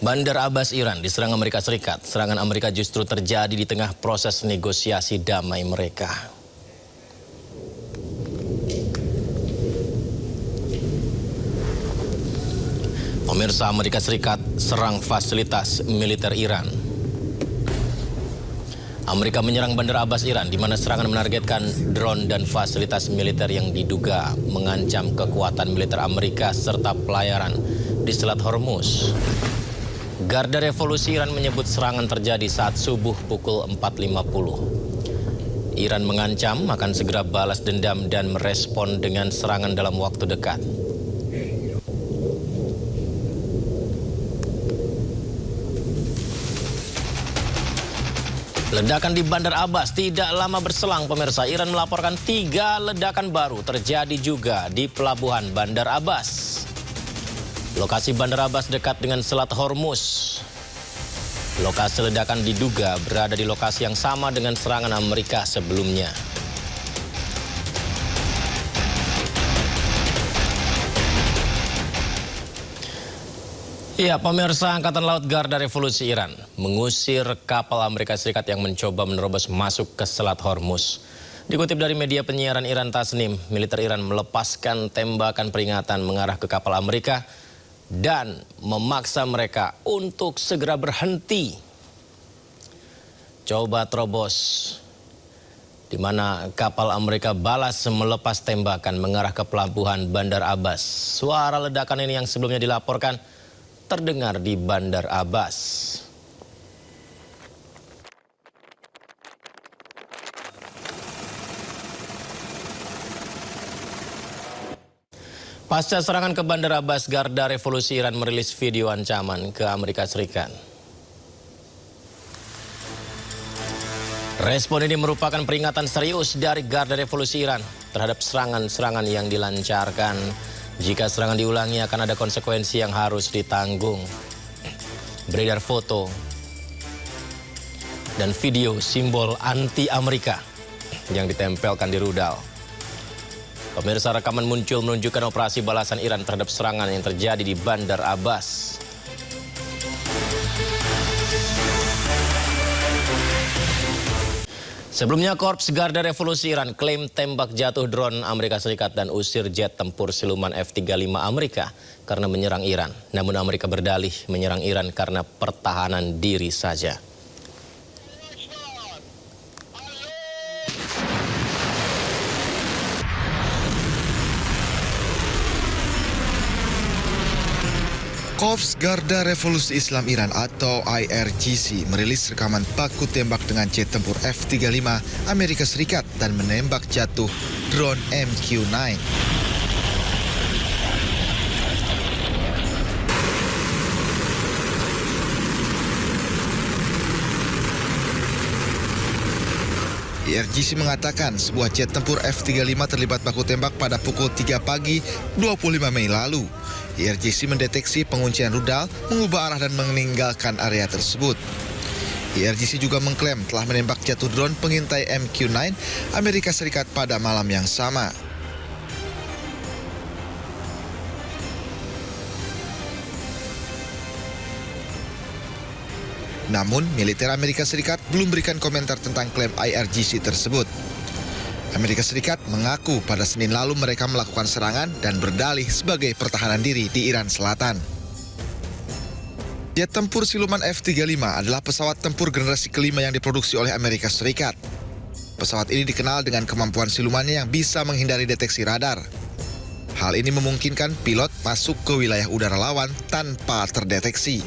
Bandar Abbas, Iran diserang Amerika Serikat. Serangan Amerika justru terjadi di tengah proses negosiasi damai mereka. Pemirsa, Amerika Serikat serang fasilitas militer Iran. Amerika menyerang Bandar Abbas, Iran, di mana serangan menargetkan drone dan fasilitas militer yang diduga mengancam kekuatan militer Amerika serta pelayaran di Selat Hormuz. Garda Revolusi Iran menyebut serangan terjadi saat subuh pukul 4.50. Iran mengancam akan segera balas dendam dan merespon dengan serangan dalam waktu dekat. Ledakan di Bandar Abbas tidak lama berselang, pemirsa. Iran melaporkan 3 ledakan baru terjadi juga di pelabuhan Bandar Abbas. Lokasi Bandar Abbas dekat dengan Selat Hormuz. Lokasi ledakan diduga berada di lokasi yang sama dengan serangan Amerika sebelumnya. Ya, pemirsa, Angkatan Laut Garda Revolusi Iran mengusir kapal Amerika Serikat yang mencoba menerobos masuk ke Selat Hormuz. Dikutip dari media penyiaran Iran Tasnim, militer Iran melepaskan tembakan peringatan mengarah ke kapal Amerika dan memaksa mereka untuk segera berhenti. Coba terobos, di mana kapal Amerika balas melepas tembakan mengarah ke pelabuhan Bandar Abbas. Suara ledakan ini yang sebelumnya dilaporkan terdengar di Bandar Abbas. Pasca serangan ke Bandar Abbas, Garda Revolusi Iran merilis video ancaman ke Amerika Serikat. Respon ini merupakan peringatan serius dari Garda Revolusi Iran terhadap serangan-serangan yang dilancarkan. Jika serangan diulangi akan ada konsekuensi yang harus ditanggung. Beredar foto dan video simbol anti-Amerika yang ditempelkan di rudal. Pemirsa, rekaman muncul menunjukkan operasi balasan Iran terhadap serangan yang terjadi di Bandar Abbas. Sebelumnya, Korps Garda Revolusi Iran klaim tembak jatuh drone Amerika Serikat dan usir jet tempur siluman F-35 Amerika karena menyerang Iran. Namun Amerika berdalih menyerang Iran karena pertahanan diri saja. Korps Garda Revolusi Islam Iran atau IRGC merilis rekaman baku tembak dengan jet tempur F-35 Amerika Serikat dan menembak jatuh drone MQ-9. IRGC mengatakan sebuah jet tempur F-35 terlibat baku tembak pada pukul 3 pagi 25 Mei lalu. IRGC mendeteksi penguncian rudal, mengubah arah dan meninggalkan area tersebut. IRGC juga mengklaim telah menembak jatuh drone pengintai MQ-9 Amerika Serikat pada malam yang sama. Namun, militer Amerika Serikat belum berikan komentar tentang klaim IRGC tersebut. Amerika Serikat mengaku pada Senin lalu mereka melakukan serangan dan berdalih sebagai pertahanan diri di Iran Selatan. Jet tempur siluman F-35 adalah pesawat tempur generasi kelima yang diproduksi oleh Amerika Serikat. Pesawat ini dikenal dengan kemampuan silumannya yang bisa menghindari deteksi radar. Hal ini memungkinkan pilot masuk ke wilayah udara lawan tanpa terdeteksi.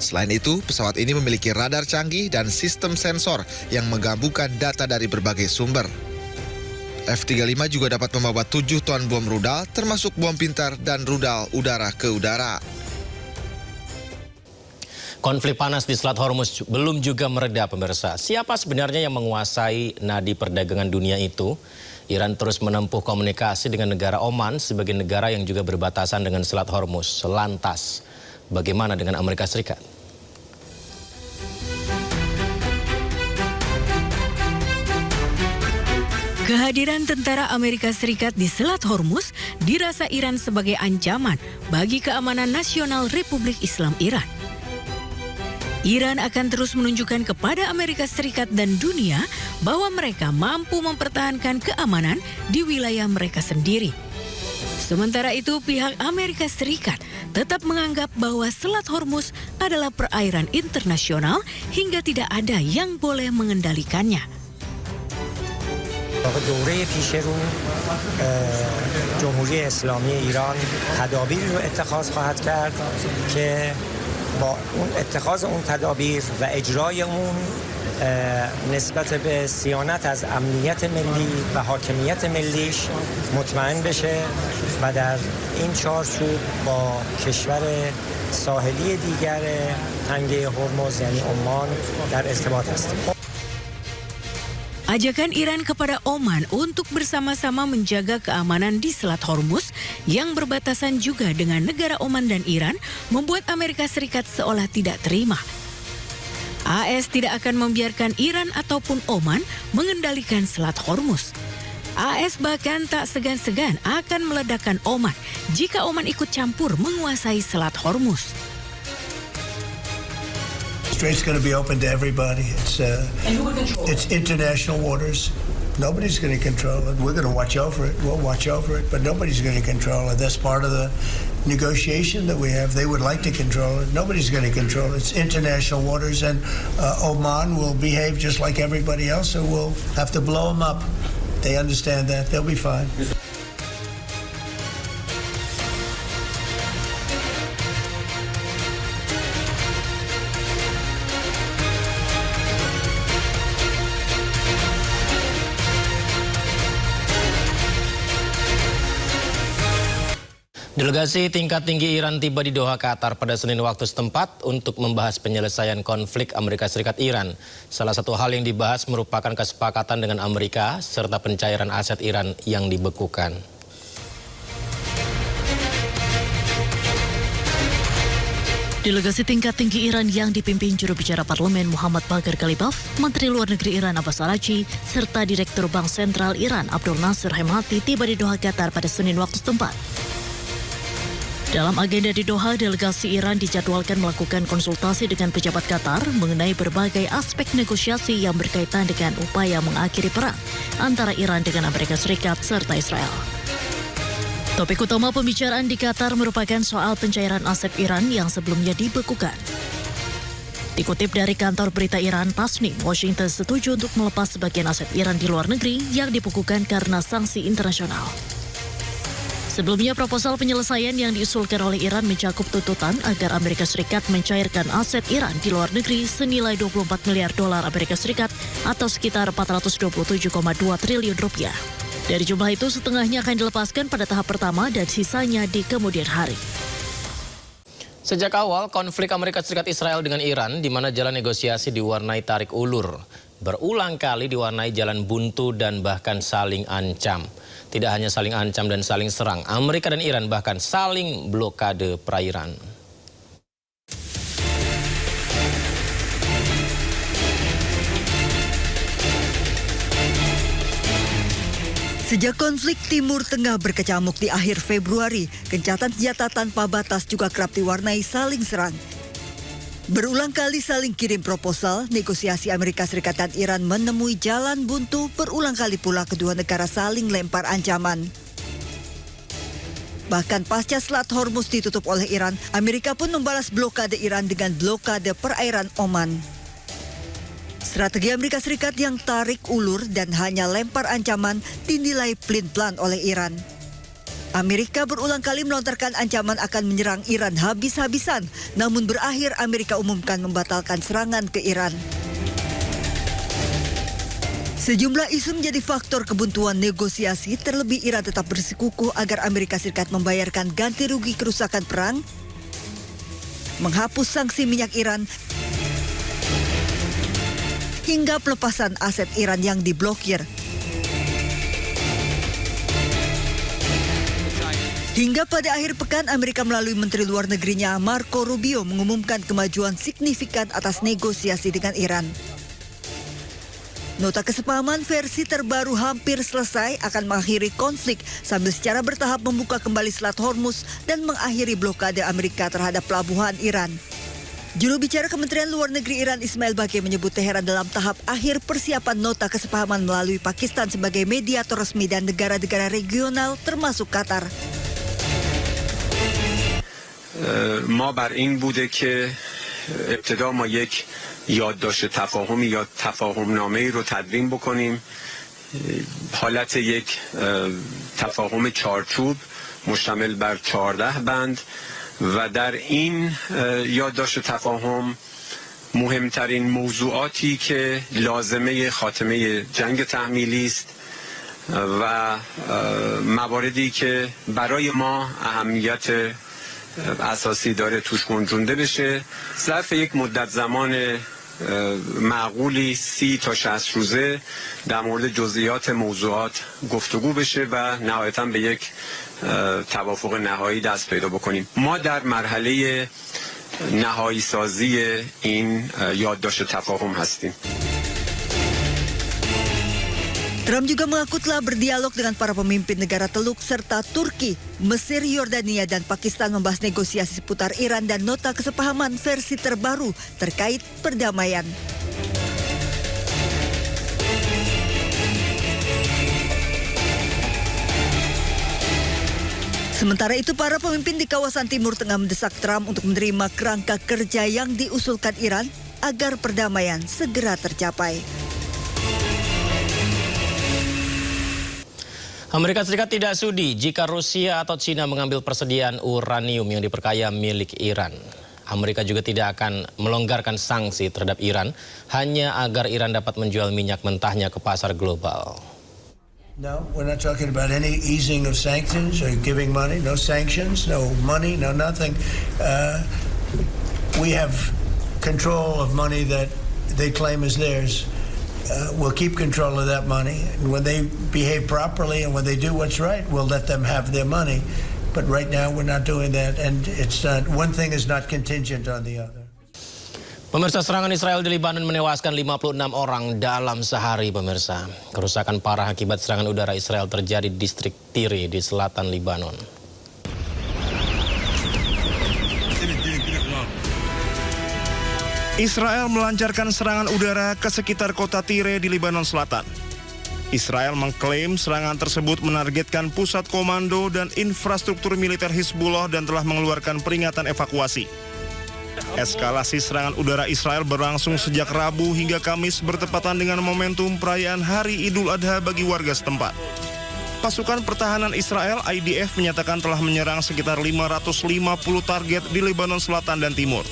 Selain itu, pesawat ini memiliki radar canggih dan sistem sensor yang menggabungkan data dari berbagai sumber. F-35 juga dapat membawa 7 ton bom rudal, termasuk bom pintar dan rudal udara ke udara. Konflik panas di Selat Hormuz belum juga mereda, pemirsa. Siapa sebenarnya yang menguasai nadi perdagangan dunia itu? Iran terus menempuh komunikasi dengan negara Oman sebagai negara yang juga berbatasan dengan Selat Hormuz. Lantas, bagaimana dengan Amerika Serikat? Kehadiran tentara Amerika Serikat di Selat Hormuz dirasa Iran sebagai ancaman bagi keamanan nasional Republik Islam Iran. Iran akan terus menunjukkan kepada Amerika Serikat dan dunia bahwa mereka mampu mempertahankan keamanan di wilayah mereka sendiri. Sementara itu, pihak Amerika Serikat tetap menganggap bahwa Selat Hormuz adalah perairan internasional hingga tidak ada yang boleh mengendalikannya. دوره پیش رو جمهوری اسلامی ایران تدابیر رو اتخاذ خواهد کرد که با اون اتخاذ اون تدابیر و اجرای اون نسبت به صیانت از امنیت ملی و حاکمیت ملیش مطمئن بشه و در این چارچوب با کشور ساحلی دیگر تنگه هرمز یعنی عمان در ارتباط هستیم. Ajakan Iran kepada Oman untuk bersama-sama menjaga keamanan di Selat Hormuz yang berbatasan juga dengan negara Oman dan Iran membuat Amerika Serikat seolah tidak terima. AS tidak akan membiarkan Iran ataupun Oman mengendalikan Selat Hormuz. AS bahkan tak segan-segan akan meledakkan Oman jika Oman ikut campur menguasai Selat Hormuz. Strait's going to be open to everybody. It's international waters. Nobody's going to control it. We're going to watch over it. We'll watch over it, but nobody's going to control it. That's part of the negotiation that we have. They would like to control it. Nobody's going to control it. It's international waters, and Oman will behave just like everybody else, so we'll have to blow them up. They understand that. They'll be fine. Delegasi tingkat tinggi Iran tiba di Doha, Qatar pada Senin waktu setempat untuk membahas penyelesaian konflik Amerika Serikat-Iran. Salah satu hal yang dibahas merupakan kesepakatan dengan Amerika serta pencairan aset Iran yang dibekukan. Delegasi tingkat tinggi Iran yang dipimpin juru bicara parlemen Muhammad Bagher Ghalibaf, Menteri Luar Negeri Iran Abbas Araghchi, serta Direktur Bank Sentral Iran Abdul Nasir Hemati tiba di Doha, Qatar pada Senin waktu setempat. Dalam agenda di Doha, delegasi Iran dijadwalkan melakukan konsultasi dengan pejabat Qatar mengenai berbagai aspek negosiasi yang berkaitan dengan upaya mengakhiri perang antara Iran dengan Amerika Serikat serta Israel. Topik utama pembicaraan di Qatar merupakan soal pencairan aset Iran yang sebelumnya dibekukan. Dikutip dari kantor berita Iran Tasnim, Washington setuju untuk melepas sebagian aset Iran di luar negeri yang dibekukan karena sanksi internasional. Sebelumnya, proposal penyelesaian yang diusulkan oleh Iran mencakup tuntutan agar Amerika Serikat mencairkan aset Iran di luar negeri senilai 24 miliar dolar Amerika Serikat atau sekitar 427,2 triliun rupiah. Dari jumlah itu, setengahnya akan dilepaskan pada tahap pertama dan sisanya di kemudian hari. Sejak awal, konflik Amerika Serikat-Israel dengan Iran, di mana jalan negosiasi diwarnai tarik ulur, berulang kali diwarnai jalan buntu dan bahkan saling ancam. Tidak hanya saling ancam dan saling serang, Amerika dan Iran bahkan saling blokade perairan. Sejak konflik Timur Tengah berkecamuk di akhir Februari, gencatan senjata tanpa batas juga kerap diwarnai saling serang. Berulang kali saling kirim proposal, negosiasi Amerika Serikat dan Iran menemui jalan buntu, berulang kali pula kedua negara saling lempar ancaman. Bahkan pasca Selat Hormuz ditutup oleh Iran, Amerika pun membalas blokade Iran dengan blokade perairan Oman. Strategi Amerika Serikat yang tarik ulur dan hanya lempar ancaman dinilai pelin-pelan oleh Iran. Amerika berulang kali melontarkan ancaman akan menyerang Iran habis-habisan, namun berakhir Amerika umumkan membatalkan serangan ke Iran. Sejumlah isu menjadi faktor kebuntuan negosiasi, terlebih Iran tetap bersikukuh agar Amerika Serikat membayarkan ganti rugi kerusakan perang, menghapus sanksi minyak Iran, hingga pelepasan aset Iran yang diblokir. Hingga pada akhir pekan, Amerika melalui Menteri Luar Negerinya Marco Rubio mengumumkan kemajuan signifikan atas negosiasi dengan Iran. Nota kesepahaman versi terbaru hampir selesai akan mengakhiri konflik sambil secara bertahap membuka kembali Selat Hormuz dan mengakhiri blokade Amerika terhadap pelabuhan Iran. Juru bicara Kementerian Luar Negeri Iran Ismail Baqi menyebut Teheran dalam tahap akhir persiapan nota kesepahaman melalui Pakistan sebagai mediator resmi dan negara-negara regional termasuk Qatar. ما بر این بوده که ابتدا ما یک یادداشت تفاهمی یا تفاهمنامه‌ای رو تدوین بکنیم، حالت یک تفاهم چارچوب مشتمل بر 14 بند و در این یادداشت تفاهم مهمترین موضوعاتی که لازمه خاتمه جنگ تحمیلی است و مواردی که برای ما اهمیت اساسی داره توش گنجونده بشه، ظرف یک مدت زمان معقولی 30 تا 60 روزه در مورد جزئیات موضوعات گفتگو بشه و نهایتاً به یک توافق نهایی دست پیدا بکنیم. ما در مرحله نهایی سازی این یادداشت تفاهم هستیم. Trump juga mengaku telah berdialog dengan para pemimpin negara Teluk serta Turki, Mesir, Yordania, dan Pakistan membahas negosiasi seputar Iran dan nota kesepahaman versi terbaru terkait perdamaian. Sementara itu, para pemimpin di kawasan Timur Tengah mendesak Trump untuk menerima kerangka kerja yang diusulkan Iran agar perdamaian segera tercapai. Amerika Serikat tidak sudi jika Rusia atau China mengambil persediaan uranium yang diperkaya milik Iran. Amerika juga tidak akan melonggarkan sanksi terhadap Iran hanya agar Iran dapat menjual minyak mentahnya ke pasar global. No, we're not talking about any easing of sanctions or giving money. No sanctions, no money, no nothing. We have control of money that they claim is theirs. We'll keep control of that money. And when they behave properly and when they do what's right, we'll let them have their money. But right now we're not doing that, and it's not, one thing is not contingent on the other. Pemirsa, serangan Israel di Lebanon menewaskan 56 orang dalam sehari, pemirsa. Kerusakan parah akibat serangan udara Israel terjadi di distrik Tire di selatan Lebanon. Israel melancarkan serangan udara ke sekitar kota Tire di Lebanon Selatan. Israel mengklaim serangan tersebut menargetkan pusat komando dan infrastruktur militer Hizbullah dan telah mengeluarkan peringatan evakuasi. Eskalasi serangan udara Israel berlangsung sejak Rabu hingga Kamis bertepatan dengan momentum perayaan Hari Idul Adha bagi warga setempat. Pasukan pertahanan Israel IDF menyatakan telah menyerang sekitar 550 target di Lebanon Selatan dan Timur.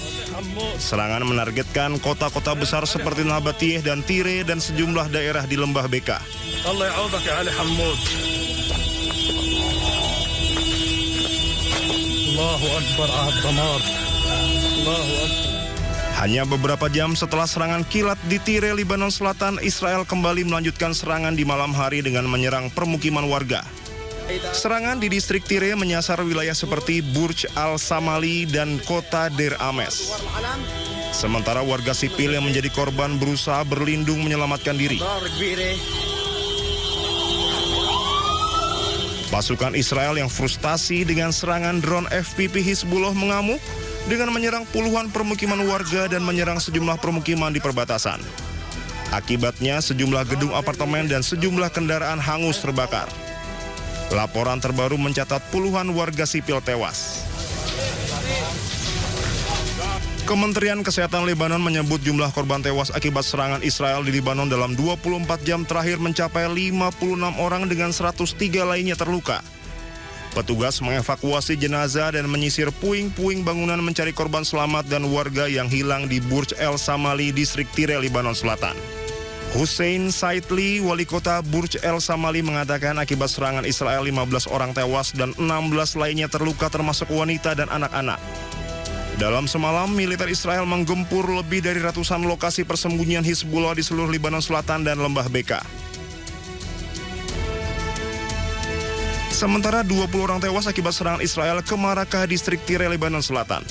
Serangan menargetkan kota-kota besar seperti Nabatiyeh dan Tire dan sejumlah daerah di Lembah Beka. Hanya beberapa jam setelah serangan kilat di Tire, Lebanon Selatan, Israel kembali melanjutkan serangan di malam hari dengan menyerang permukiman warga. Serangan di distrik Tire menyasar wilayah seperti Burj Al-Samali dan kota Deir Ames. Sementara warga sipil yang menjadi korban berusaha berlindung menyelamatkan diri. Pasukan Israel yang frustasi dengan serangan drone FPV Hizbullah mengamuk dengan menyerang puluhan permukiman warga dan menyerang sejumlah permukiman di perbatasan. Akibatnya sejumlah gedung apartemen dan sejumlah kendaraan hangus terbakar. Laporan terbaru mencatat puluhan warga sipil tewas. Kementerian Kesehatan Lebanon menyebut jumlah korban tewas akibat serangan Israel di Lebanon dalam 24 jam terakhir mencapai 56 orang dengan 103 lainnya terluka. Petugas mengevakuasi jenazah dan menyisir puing-puing bangunan mencari korban selamat dan warga yang hilang di Burj Al-Samali, distrik Tire, Lebanon Selatan. Hussein Saidli, wali kota Burj Al-Samali, mengatakan akibat serangan Israel 15 orang tewas dan 16 lainnya terluka termasuk wanita dan anak-anak. Dalam semalam, militer Israel menggempur lebih dari ratusan lokasi persembunyian Hizbullah di seluruh Lebanon Selatan dan Lembah Beka. Sementara 20 orang tewas akibat serangan Israel ke Maraka, distrik Tire, Lebanon Selatan.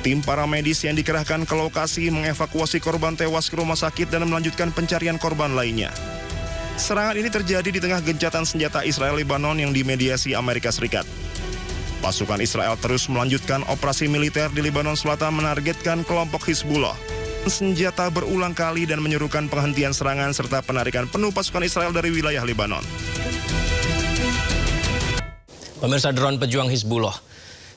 Tim para medis yang dikerahkan ke lokasi mengevakuasi korban tewas ke rumah sakit dan melanjutkan pencarian korban lainnya. Serangan ini terjadi di tengah gencatan senjata Israel-Lebanon yang dimediasi Amerika Serikat. Pasukan Israel terus melanjutkan operasi militer di Lebanon Selatan menargetkan kelompok Hizbullah. Senjata berulang kali dan menyuruhkan penghentian serangan serta penarikan penuh pasukan Israel dari wilayah Lebanon. Pemirsa, drone pejuang Hizbullah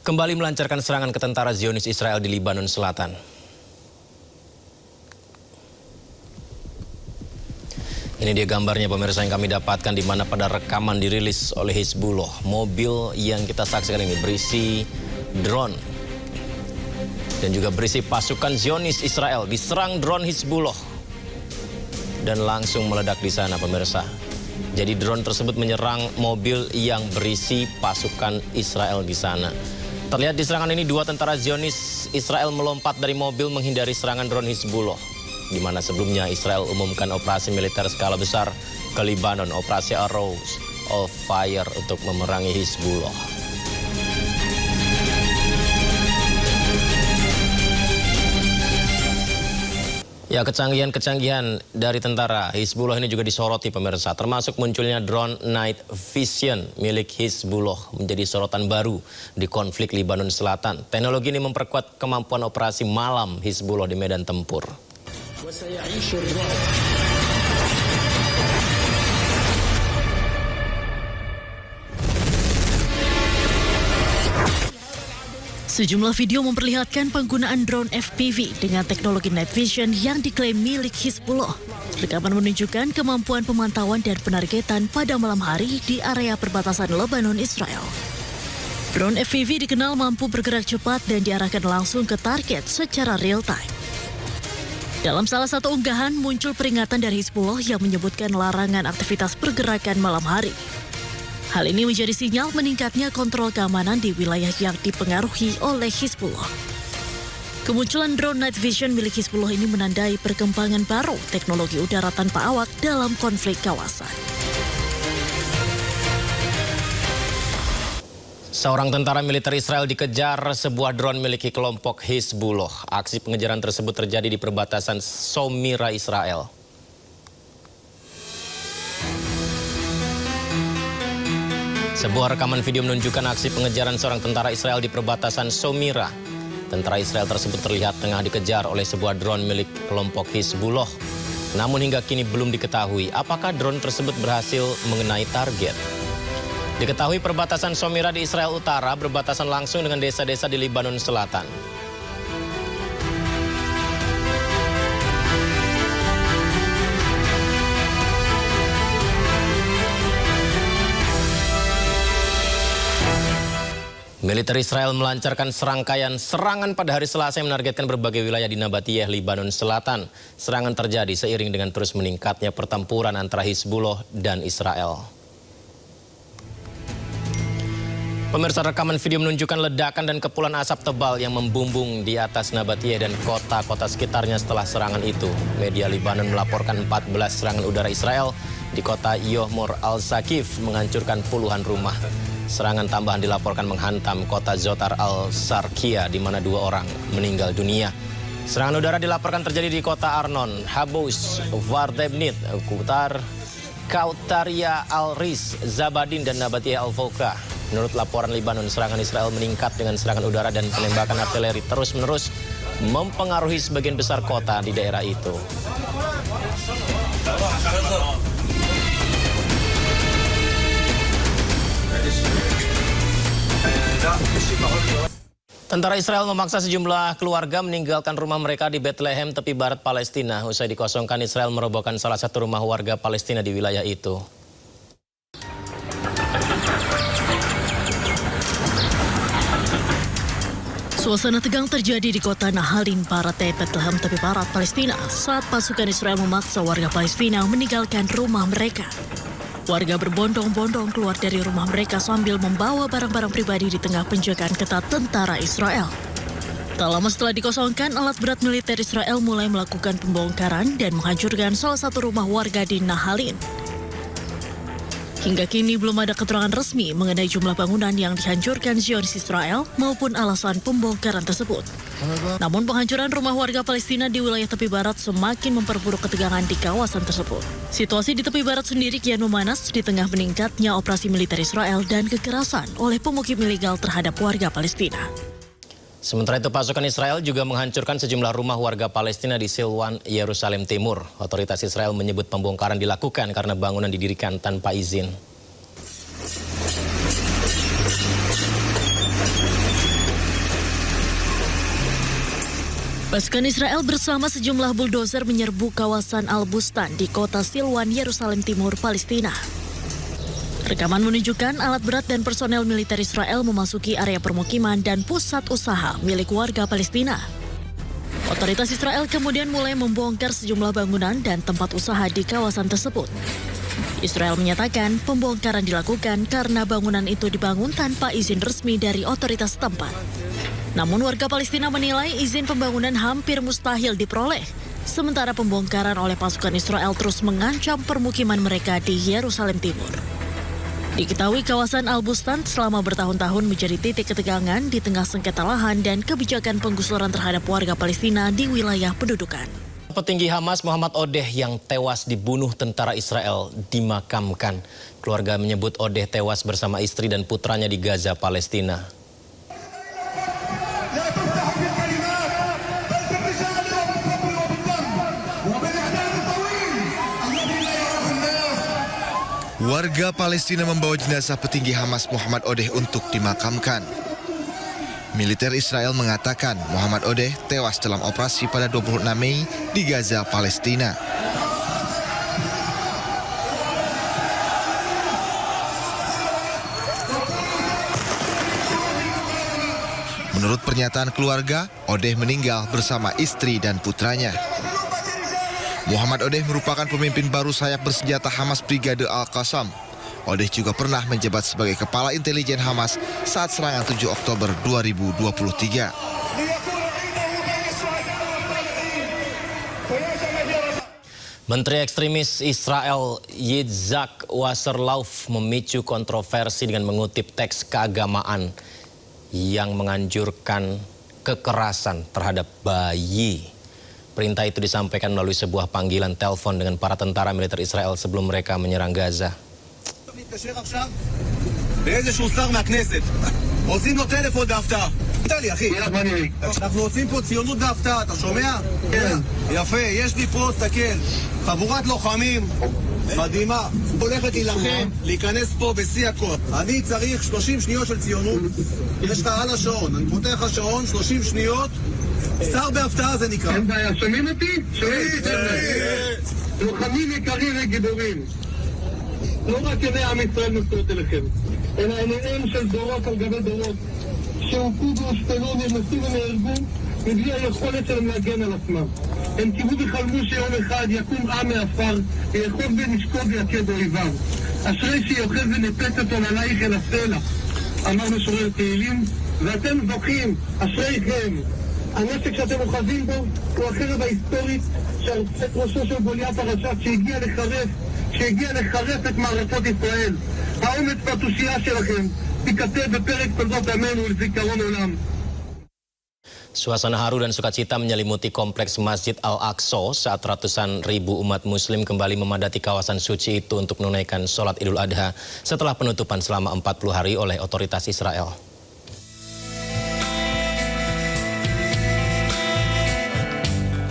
kembali melancarkan serangan ke tentara Zionis Israel di Lebanon Selatan. Ini dia gambarnya pemirsa yang kami dapatkan di mana pada rekaman dirilis oleh Hizbullah. Mobil yang kita saksikan ini berisi drone dan juga berisi pasukan Zionis Israel diserang drone Hizbullah dan langsung meledak di sana pemirsa. Jadi drone tersebut menyerang mobil yang berisi pasukan Israel di sana. Terlihat di serangan ini 2 tentara Zionis Israel melompat dari mobil menghindari serangan drone Hizbullah, di mana sebelumnya Israel umumkan operasi militer skala besar ke Lebanon, operasi Arrows of Fire untuk memerangi Hizbullah. Ya, kecanggihan dari tentara Hizbullah ini juga disoroti pemirsa, termasuk munculnya drone night vision milik Hizbullah menjadi sorotan baru di konflik Lebanon Selatan. Teknologi ini memperkuat kemampuan operasi malam Hizbullah di medan tempur. Sejumlah video memperlihatkan penggunaan drone FPV dengan teknologi night vision yang diklaim milik Hizbullah. Rekaman menunjukkan kemampuan pemantauan dan penargetan pada malam hari di area perbatasan Lebanon Israel. Drone FPV dikenal mampu bergerak cepat dan diarahkan langsung ke target secara real time. Dalam salah satu unggahan muncul peringatan dari Hizbullah yang menyebutkan larangan aktivitas pergerakan malam hari. Hal ini menjadi sinyal meningkatnya kontrol keamanan di wilayah yang dipengaruhi oleh Hizbullah. Kemunculan drone night vision milik Hizbullah ini menandai perkembangan baru teknologi udara tanpa awak dalam konflik kawasan. Seorang tentara militer Israel dikejar sebuah drone milik kelompok Hizbullah. Aksi pengejaran tersebut terjadi di perbatasan Somira, Israel. Sebuah rekaman video menunjukkan aksi pengejaran seorang tentara Israel di perbatasan Somira. Tentara Israel tersebut terlihat tengah dikejar oleh sebuah drone milik kelompok Hizbullah. Namun hingga kini belum diketahui apakah drone tersebut berhasil mengenai target. Diketahui perbatasan Somira di Israel Utara berbatasan langsung dengan desa-desa di Lebanon Selatan. Militer Israel melancarkan serangkaian serangan pada hari Selasa yang menargetkan berbagai wilayah di Nabatiyah, Lebanon Selatan. Serangan terjadi seiring dengan terus meningkatnya pertempuran antara Hizbullah dan Israel. Pemirsa, rekaman video menunjukkan ledakan dan kepulan asap tebal yang membumbung di atas Nabatiyah dan kota-kota sekitarnya setelah serangan itu. Media Lebanon melaporkan 14 serangan udara Israel di kota Yohmor al-Sakif menghancurkan puluhan rumah. Serangan tambahan dilaporkan menghantam kota Zotar al-Sarkia di mana 2 orang meninggal dunia. Serangan udara dilaporkan terjadi di kota Arnon, Habous, Vardebnit, Kautaria al-Riz, Zabadin, dan Nabatiyah al-Fouka. Menurut laporan Lebanon, serangan Israel meningkat dengan serangan udara dan penembakan artileri terus-menerus mempengaruhi sebagian besar kota di daerah itu. Tentara Israel memaksa sejumlah keluarga meninggalkan rumah mereka di Bethlehem, tepi barat Palestina. Usai dikosongkan, Israel merobohkan salah satu rumah warga Palestina di wilayah itu. Suasana tegang terjadi di kota Nahalin, barat Bethlehem, tepi barat Palestina, saat pasukan Israel memaksa warga Palestina meninggalkan rumah mereka. Warga berbondong-bondong keluar dari rumah mereka sambil membawa barang-barang pribadi di tengah penjagaan ketat tentara Israel. Tak lama setelah dikosongkan, alat berat militer Israel mulai melakukan pembongkaran dan menghancurkan salah satu rumah warga di Nahalin. Hingga kini belum ada keterangan resmi mengenai jumlah bangunan yang dihancurkan Zionis Israel maupun alasan pembongkaran tersebut. Namun penghancuran rumah warga Palestina di wilayah tepi barat semakin memperburuk ketegangan di kawasan tersebut. Situasi di tepi barat sendiri kian memanas di tengah meningkatnya operasi militer Israel dan kekerasan oleh pemukim ilegal terhadap warga Palestina. Sementara itu pasukan Israel juga menghancurkan sejumlah rumah warga Palestina di Silwan, Yerusalem Timur. Otoritas Israel menyebut pembongkaran dilakukan karena bangunan didirikan tanpa izin. Pasukan Israel bersama sejumlah buldozer menyerbu kawasan Al-Bustan di kota Silwan, Yerusalem Timur, Palestina. Rekaman menunjukkan alat berat dan personel militer Israel memasuki area permukiman dan pusat usaha milik warga Palestina. Otoritas Israel kemudian mulai membongkar sejumlah bangunan dan tempat usaha di kawasan tersebut. Israel menyatakan pembongkaran dilakukan karena bangunan itu dibangun tanpa izin resmi dari otoritas tempat. Namun warga Palestina menilai izin pembangunan hampir mustahil diperoleh, sementara pembongkaran oleh pasukan Israel terus mengancam permukiman mereka di Yerusalem Timur. Diketahui kawasan Al-Bustan selama bertahun-tahun menjadi titik ketegangan di tengah sengketa lahan dan kebijakan penggusuran terhadap warga Palestina di wilayah pendudukan. Petinggi Hamas Muhammad Odeh yang tewas dibunuh tentara Israel dimakamkan. Keluarga menyebut Odeh tewas bersama istri dan putranya di Gaza, Palestina. Warga Palestina membawa jenazah petinggi Hamas Muhammad Odeh untuk dimakamkan. Militer Israel mengatakan Muhammad Odeh tewas dalam operasi pada 26 Mei di Gaza, Palestina. Menurut pernyataan keluarga, Odeh meninggal bersama istri dan putranya. Muhammad Odeh merupakan pemimpin baru sayap bersenjata Hamas Brigade Al-Qassam. Odeh juga pernah menjabat sebagai kepala intelijen Hamas saat serangan 7 Oktober 2023. Menteri ekstremis Israel Yitzhak Wasserlauf memicu kontroversi dengan mengutip teks keagamaan yang menganjurkan kekerasan terhadap bayi. Perintah itu disampaikan melalui sebuah panggilan telepon dengan para tentara militer Israel sebelum mereka menyerang Gaza. אנחנו עושים פה ציונות והפתעה, אתה שומע? כן. יפה, יש לי פה, תסתכל, חבורת לוחמים מדהימה, הולכת להילחם, להיכנס פה בשיא הכוח. אני צריך 30 שניות של ציונות, יש לך על השעון, אני פותח השעון, 30 שניות, שר בהפתעה זה נקרא. אין בעיה, שומעים אותי? שומעים. לוחמים יקרים וגיבורים. לא רק ידי עם ישראל נושאות אליכם, אלא עיניהם של דורות על גבי דורות. שהוקו והושפלו, נרמסו ונהרגו מבלי היכולת שלהם להגן על עצמם. הם קיוו וחלמו שיום אחד יקום עם מעפר ויאחוז ונשקוד ויכה באויביו. אשרי שיאחז ונפץ אותו עלייך אל הסלע, אמר משורר תהילים, ואתם זוכים, אשריכם. הנשק שאתם אוחזים בו הוא החרב ההיסטורית של ראשו של גוליית הרשע שהגיע לחרף את מערכות ישראל. האומץ והתושייה שלכם dikatakan בפרק תולדות עמנו ולזיכרון עולם. Suasana haru dan sukacita menyelimuti kompleks Masjid Al-Aqsa saat ratusan ribu umat muslim kembali memadati kawasan suci itu untuk menunaikan sholat Idul Adha setelah penutupan selama 40 hari oleh otoritas Israel.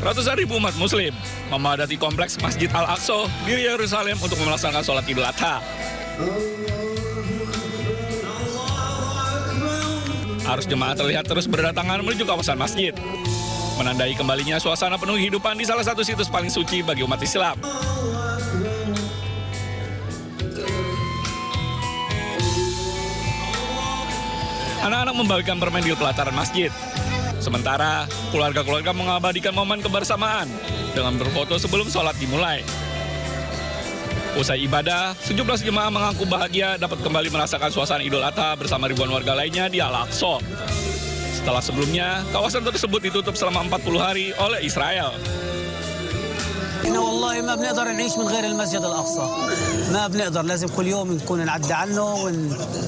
Ratusan ribu umat muslim memadati kompleks Masjid Al-Aqsa di Yerusalem untuk melaksanakan sholat Idul Adha. Arus jemaah terlihat terus berdatangan menuju kawasan masjid, menandai kembalinya suasana penuh kehidupan di salah satu situs paling suci bagi umat Islam. Anak-anak membagikan permen di pelataran masjid. Sementara keluarga-keluarga mengabadikan momen kebersamaan dengan berfoto sebelum sholat dimulai. Usai ibadah, sejumlah jemaah mengaku bahagia dapat kembali merasakan suasana Idul Adha bersama ribuan warga lainnya di Al-Aqsa. Setelah sebelumnya, kawasan tersebut ditutup selama 40 hari oleh Israel. احنا والله ما بنقدر نعيش من غير المسجد الأقصى. ما بنقدر، لازم كل يوم نكون نعدي عنه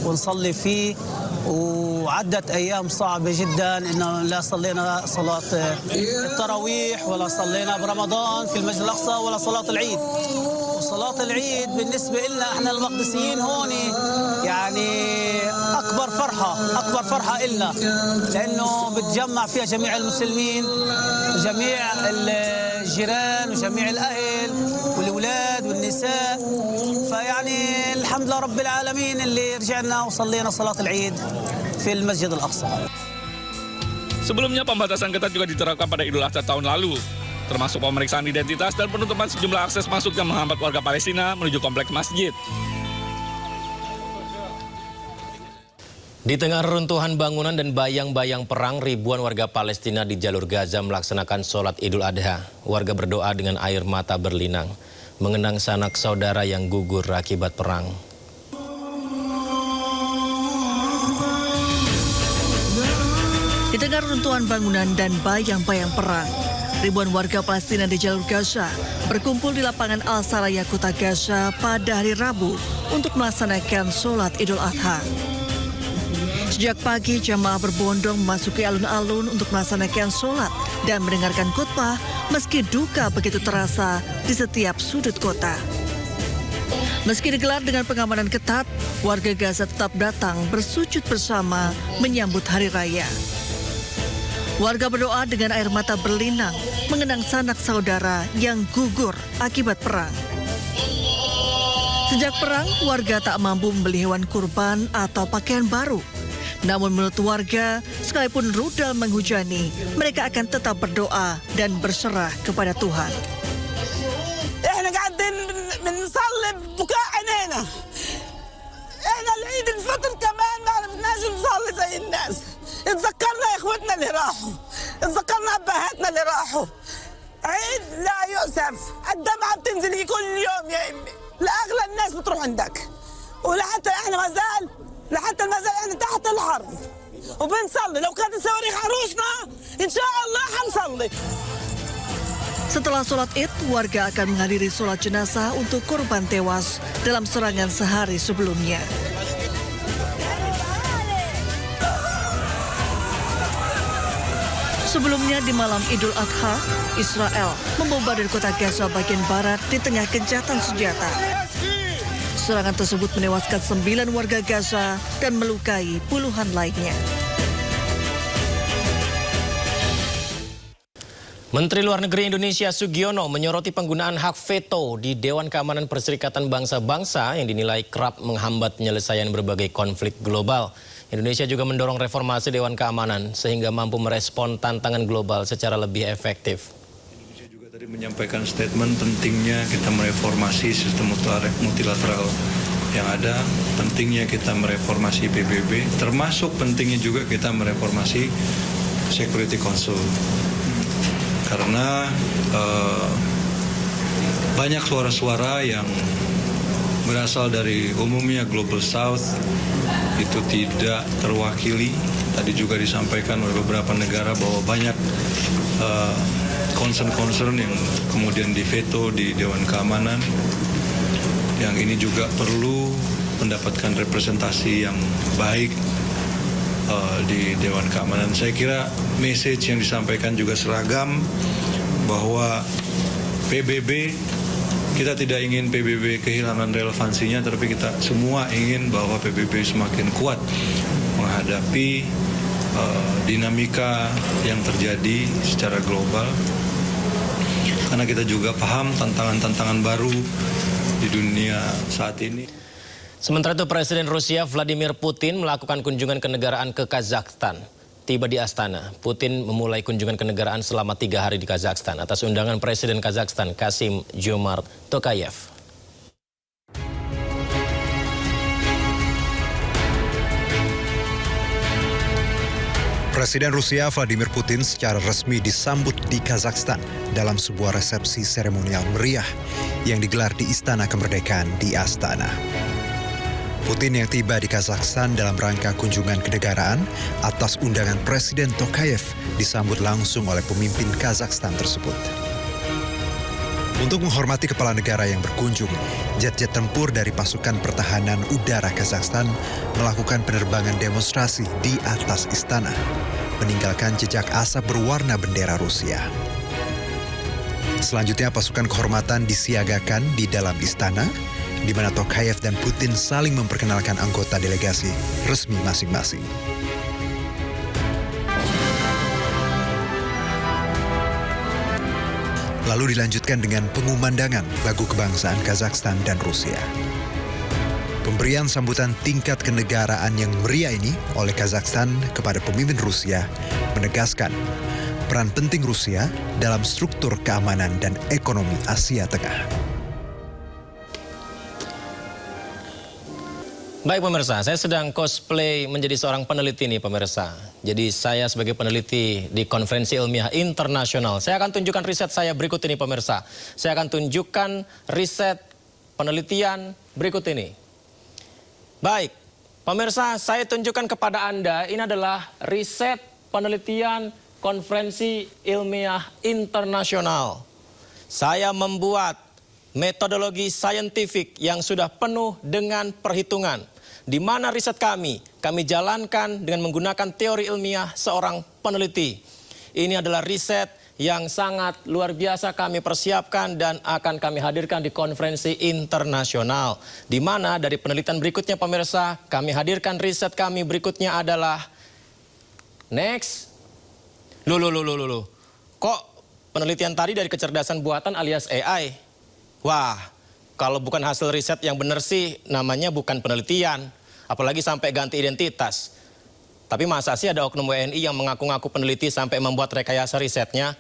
ونصلي فيه. وعدت أيام صعبة جدا إنه لا صلينا صلاة التراويح ولا صلينا برمضان في المسجد الأقصى ولا صلاة العيد. وصلاة العيد بالنسبة لنا احنا المقدسيين هون يعني أكبر فرحة إلنا، لأنه بتجمع فيها جميع المسلمين وجميع الجيران وجميع الأهل والأولاد والنساء. فيعني الحمد لله رب العالمين اللي رجعنا وصلينا صلاة العيد في المسجد الأقصى. Sebelumnya pembatasan ketat juga diterapkan pada Idul Adha tahun lalu, termasuk pemeriksaan identitas dan penutupan sejumlah akses masuk yang menghambat warga Palestina menuju kompleks masjid. Di tengah reruntuhan bangunan dan bayang-bayang perang, ribuan warga Palestina di jalur Gaza melaksanakan sholat Idul Adha. Warga berdoa dengan air mata berlinang, mengenang sanak saudara yang gugur akibat perang. Di tengah runtuhan bangunan dan bayang-bayang perang, ribuan warga Palestina di jalur Gaza berkumpul di lapangan Al-Saraya, Kota Gaza pada hari Rabu untuk melaksanakan sholat Idul Adha. Sejak pagi, jamaah berbondong memasuki alun-alun untuk melaksanakan sholat dan mendengarkan khutbah meski duka begitu terasa di setiap sudut kota. Meski digelar dengan pengamanan ketat, warga Gaza tetap datang bersujud bersama menyambut Hari Raya. Warga berdoa dengan air mata berlinang, mengenang sanak saudara yang gugur akibat perang. Sejak perang, warga tak mampu membeli hewan kurban atau pakaian baru. Namun menurut warga, sekalipun rudal menghujani, mereka akan tetap berdoa dan berserah kepada Tuhan. احنا قاعدين بنصلي ببكاء عينينا. احنا العيد الفطر كمان ما بدناش نصلي زي الناس. اتذكرنا اخوتنا اللي راحوا، اتذكرنا ابهاتنا اللي راحوا. عيد لا يؤسف، الدمعة بتنزل كل يوم يا امي، لاغلى الناس بتروح عندك. ولحتى احنا ما زال احنا تحت الحرب وبنصلي، لو كانت الصواريخ عروشنا ان شاء الله حنصلي. Setelah sholat Id, warga akan menghadiri sholat jenazah untuk korban tewas dalam serangan sehari sebelumnya. Sebelumnya di malam Idul Adha, Israel membombardir kota Gaza bagian barat di tengah gencatan senjata. Serangan tersebut menewaskan 9 warga Gaza dan melukai puluhan lainnya. Menteri Luar Negeri Indonesia Sugiono menyoroti penggunaan hak veto di Dewan Keamanan Perserikatan Bangsa-Bangsa yang dinilai kerap menghambat penyelesaian berbagai konflik global. Indonesia juga mendorong reformasi Dewan Keamanan sehingga mampu merespon tantangan global secara lebih efektif. Indonesia juga tadi menyampaikan statement pentingnya kita mereformasi sistem multilateral yang ada, pentingnya kita mereformasi PBB, termasuk pentingnya juga kita mereformasi Security Council. Karena banyak suara-suara yang berasal dari umumnya Global South itu tidak terwakili. Tadi juga disampaikan oleh beberapa negara bahwa banyak concern-concern yang kemudian diveto di Dewan Keamanan. Yang ini juga perlu mendapatkan representasi yang baik di Dewan Keamanan. Saya kira message yang disampaikan juga seragam bahwa PBB, kita tidak ingin PBB kehilangan relevansinya, tapi kita semua ingin bahwa PBB semakin kuat menghadapi dinamika yang terjadi secara global. Karena kita juga paham tantangan-tantangan baru di dunia saat ini. Sementara itu Presiden Rusia Vladimir Putin melakukan kunjungan kenegaraan ke Kazakhstan. Tiba di Astana, Putin memulai kunjungan kenegaraan selama 3 hari di Kazakhstan atas undangan Presiden Kazakhstan Kassym-Jomart Tokayev. Presiden Rusia Vladimir Putin secara resmi disambut di Kazakhstan dalam sebuah resepsi seremonial meriah yang digelar di Istana Kemerdekaan di Astana. Putin yang tiba di Kazakhstan dalam rangka kunjungan kenegaraan atas undangan Presiden Tokayev disambut langsung oleh pemimpin Kazakhstan tersebut. Untuk menghormati kepala negara yang berkunjung, jet-jet tempur dari pasukan pertahanan udara Kazakhstan melakukan penerbangan demonstrasi di atas istana, meninggalkan jejak asap berwarna bendera Rusia. Selanjutnya pasukan kehormatan disiagakan di dalam istana, di mana Tokayev dan Putin saling memperkenalkan anggota delegasi resmi masing-masing. Lalu dilanjutkan dengan pengumandangan lagu kebangsaan Kazakhstan dan Rusia. Pemberian sambutan tingkat kenegaraan yang meriah ini oleh Kazakhstan kepada pemimpin Rusia menegaskan peran penting Rusia dalam struktur keamanan dan ekonomi Asia Tengah. Baik pemirsa, saya sedang cosplay menjadi seorang peneliti nih pemirsa. Jadi saya sebagai peneliti di konferensi ilmiah internasional, saya akan tunjukkan riset saya berikut ini pemirsa. Saya akan tunjukkan riset penelitian berikut ini. Baik, pemirsa, saya tunjukkan kepada Anda, ini adalah riset penelitian konferensi ilmiah internasional. Saya membuat metodologi saintifik yang sudah penuh dengan perhitungan. Di mana riset kami jalankan dengan menggunakan teori ilmiah seorang peneliti. Ini adalah riset yang sangat luar biasa kami persiapkan dan akan kami hadirkan di konferensi internasional. Di mana dari penelitian berikutnya pemirsa, kami hadirkan riset kami berikutnya adalah next. Loh. Kok penelitian tadi dari kecerdasan buatan alias AI? Wah, kalau bukan hasil riset yang benar sih namanya bukan penelitian. Apalagi sampai ganti identitas. Tapi masa sih ada oknum WNI yang mengaku-ngaku peneliti sampai membuat rekayasa risetnya,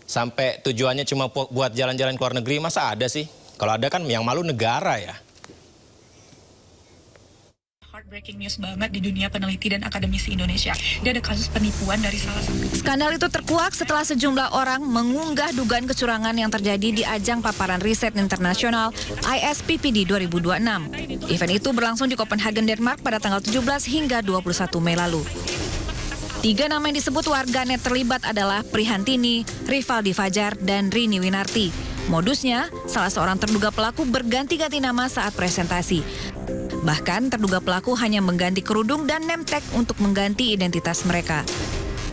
sampai tujuannya cuma buat jalan-jalan ke luar negeri, masa ada sih? Kalau ada kan yang malu negara ya. Heartbreaking news banget di dunia peneliti dan akademisi Indonesia. Dia ada kasus penipuan dari salah satu. Skandal itu terkuak setelah sejumlah orang mengunggah dugaan kecurangan yang terjadi di ajang paparan riset internasional ISPPD 2026. Event itu berlangsung di Copenhagen, Denmark pada tanggal 17 hingga 21 Mei lalu. 3 nama yang disebut warganet terlibat adalah Prihantini, Rivaldi Fajar, dan Rini Winarti. Modusnya, salah seorang terduga pelaku berganti-ganti nama saat presentasi. Bahkan terduga pelaku hanya mengganti kerudung dan name tag untuk mengganti identitas mereka.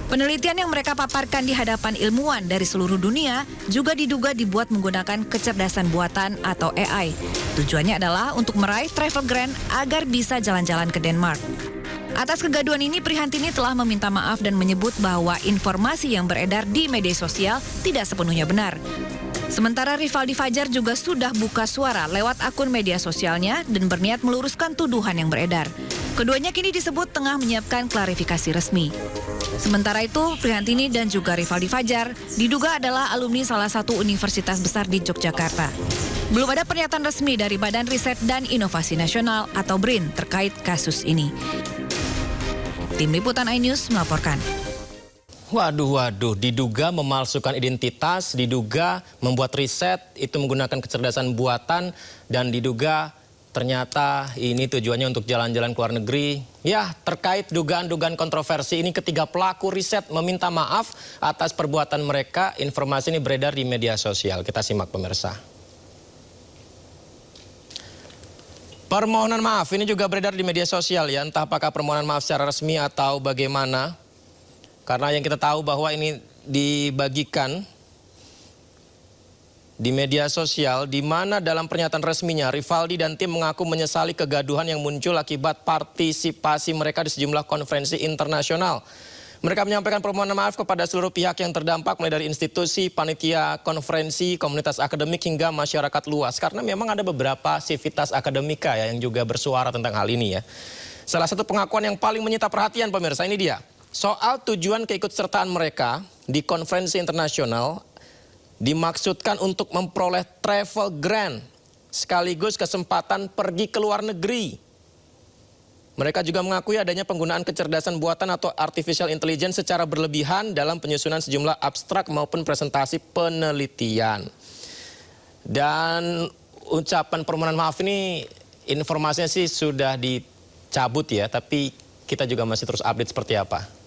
Penelitian yang mereka paparkan di hadapan ilmuwan dari seluruh dunia juga diduga dibuat menggunakan kecerdasan buatan atau AI. Tujuannya adalah untuk meraih travel grant agar bisa jalan-jalan ke Denmark. Atas kegaduhan ini, Prihantini telah meminta maaf dan menyebut bahwa informasi yang beredar di media sosial tidak sepenuhnya benar. Sementara Rivaldi Fajar juga sudah buka suara lewat akun media sosialnya dan berniat meluruskan tuduhan yang beredar. Keduanya kini disebut tengah menyiapkan klarifikasi resmi. Sementara itu, Prihantini dan juga Rivaldi Fajar diduga adalah alumni salah satu universitas besar di Yogyakarta. Belum ada pernyataan resmi dari Badan Riset dan Inovasi Nasional atau BRIN terkait kasus ini. Tim Liputan iNews melaporkan. Waduh, diduga memalsukan identitas, diduga membuat riset itu menggunakan kecerdasan buatan, dan diduga ternyata ini tujuannya untuk jalan-jalan ke luar negeri. Ya, terkait dugaan-dugaan kontroversi ini, ketiga pelaku riset meminta maaf atas perbuatan mereka. Informasi ini beredar di media sosial. Kita simak pemirsa. Permohonan maaf ini juga beredar di media sosial ya, entah apakah permohonan maaf secara resmi atau bagaimana. Karena yang kita tahu bahwa ini dibagikan di media sosial, di mana dalam pernyataan resminya Rivaldi dan tim mengaku menyesali kegaduhan yang muncul akibat partisipasi mereka di sejumlah konferensi internasional. Mereka menyampaikan permohonan maaf kepada seluruh pihak yang terdampak, mulai dari institusi, panitia, konferensi, komunitas akademik hingga masyarakat luas. Karena memang ada beberapa sivitas akademika ya yang juga bersuara tentang hal ini ya. Salah satu pengakuan yang paling menyita perhatian pemirsa, ini dia. Soal tujuan keikutsertaan mereka di konferensi internasional dimaksudkan untuk memperoleh travel grant sekaligus kesempatan pergi ke luar negeri. Mereka juga mengakui adanya penggunaan kecerdasan buatan atau artificial intelligence secara berlebihan dalam penyusunan sejumlah abstrak maupun presentasi penelitian. Dan ucapan permohonan maaf ini informasinya sih sudah dicabut ya, tapi kita juga masih terus update seperti apa.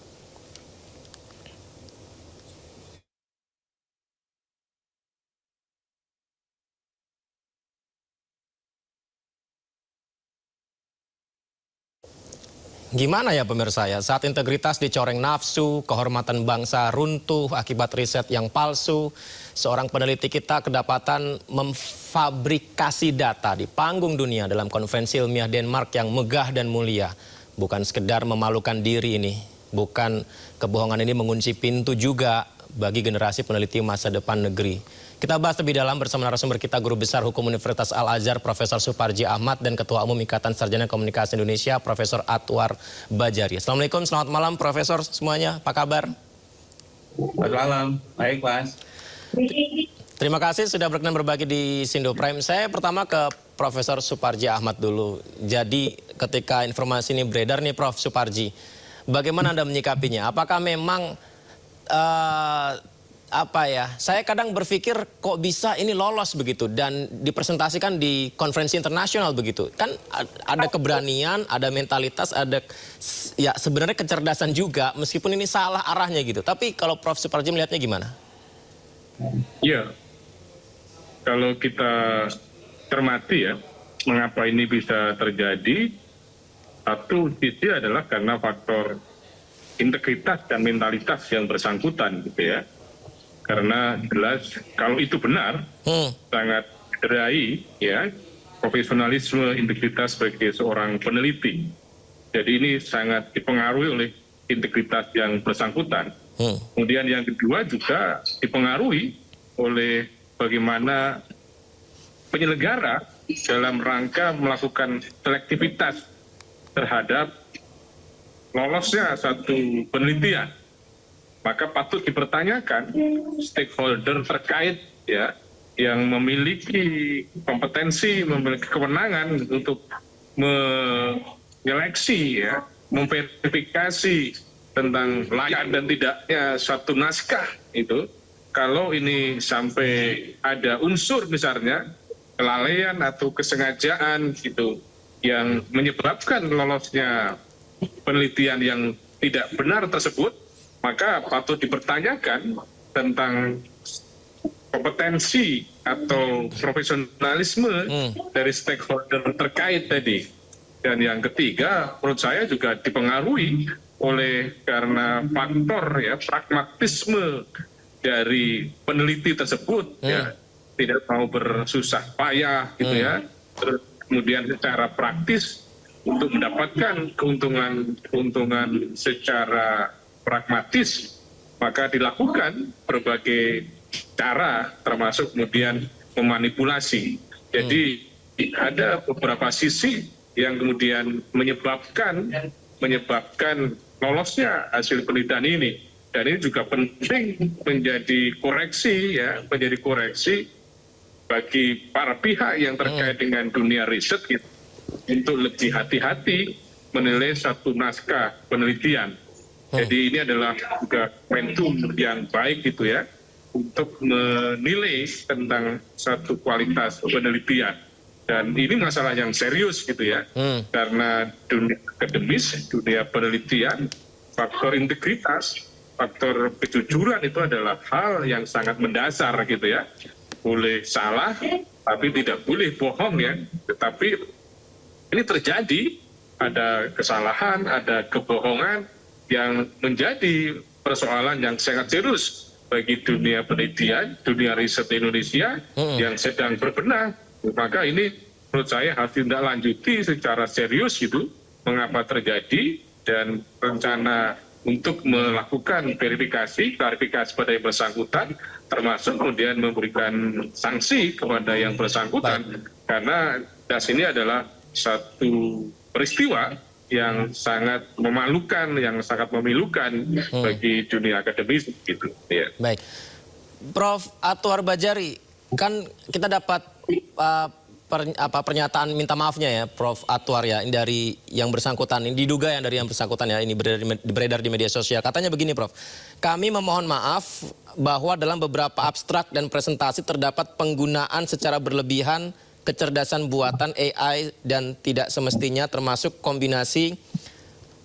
Gimana ya pemirsa ya, saat integritas dicoreng nafsu, kehormatan bangsa runtuh akibat riset yang palsu, seorang peneliti kita kedapatan memfabrikasi data di panggung dunia dalam konferensi ilmiah Denmark yang megah dan mulia. Bukan sekedar memalukan diri ini, bukan kebohongan ini mengunci pintu juga bagi generasi peneliti masa depan negeri. Kita bahas lebih dalam bersama narasumber kita, Guru Besar Hukum Universitas Al-Azhar, Profesor Suparji Ahmad, dan Ketua Umum Ikatan Sarjana Komunikasi Indonesia, Profesor Atwar Bajari. Assalamualaikum, selamat malam Profesor semuanya, apa kabar? Selamat malam, baik Mas. Terima kasih sudah berkenan berbagi di Sindo Prime. Saya pertama ke Profesor Suparji Ahmad dulu. Jadi ketika informasi ini beredar nih Prof Suparji, bagaimana Anda menyikapinya? Apakah memang saya kadang berpikir kok bisa ini lolos begitu dan dipresentasikan di konferensi internasional begitu. Kan ada keberanian, ada mentalitas, ada ya sebenarnya kecerdasan juga meskipun ini salah arahnya gitu. Tapi kalau Prof Suparji melihatnya gimana? Ya, kalau kita cermati ya, mengapa ini bisa terjadi, satu sisi adalah karena faktor integritas dan mentalitas yang bersangkutan gitu ya. Karena jelas kalau itu benar sangat gerai ya profesionalisme integritas sebagai seorang peneliti. Jadi ini sangat dipengaruhi oleh integritas yang bersangkutan. Kemudian yang kedua juga dipengaruhi oleh bagaimana penyelenggara dalam rangka melakukan selektivitas terhadap lolosnya satu penelitian. Maka patut dipertanyakan stakeholder terkait ya yang memiliki kompetensi, memiliki kewenangan untuk menyeleksi ya, memverifikasi tentang layak dan tidaknya satu naskah itu. Kalau ini sampai ada unsur misalnya kelalaian atau kesengajaan gitu yang menyebabkan lolosnya penelitian yang tidak benar tersebut, maka patut dipertanyakan tentang kompetensi atau profesionalisme dari stakeholder terkait tadi. Dan yang ketiga, menurut saya juga dipengaruhi oleh karena faktor ya pragmatisme dari peneliti tersebut ya, tidak mau bersusah payah gitu ya. Terus kemudian secara praktis untuk mendapatkan keuntungan secara pragmatis, maka dilakukan berbagai cara termasuk kemudian memanipulasi. Jadi ada beberapa sisi yang kemudian menyebabkan lolosnya hasil penelitian ini. Dan ini juga penting menjadi koreksi bagi para pihak yang terkait dengan dunia riset gitu, untuk lebih hati-hati menilai satu naskah penelitian. Jadi ini adalah juga momentum yang baik gitu ya untuk menilai tentang satu kualitas penelitian. Dan ini masalah yang serius gitu ya, karena dunia akademis, dunia penelitian, faktor integritas, faktor kejujuran itu adalah hal yang sangat mendasar gitu ya. Boleh salah, tapi tidak boleh bohong ya. Tetapi ini terjadi, ada kesalahan, ada kebohongan, yang menjadi persoalan yang sangat serius bagi dunia penelitian, dunia riset Indonesia yang sedang berbenah. Maka ini menurut saya harus ditindaklanjuti secara serius gitu, mengapa terjadi, dan rencana untuk melakukan verifikasi, klarifikasi pada yang bersangkutan, termasuk kemudian memberikan sanksi kepada yang bersangkutan. Karena das ini adalah satu peristiwa yang sangat memalukan, yang sangat memilukan bagi dunia akademis gitu. Ya. Baik, Prof Atwar Bajari, kan kita dapat pernyataan minta maafnya ya, Prof Atwar ya, dari yang bersangkutan, ini diduga yang dari yang bersangkutan ya, ini beredar di media sosial. Katanya begini Prof, kami memohon maaf bahwa dalam beberapa abstrak dan presentasi terdapat penggunaan secara berlebihan kecerdasan buatan AI dan tidak semestinya, termasuk kombinasi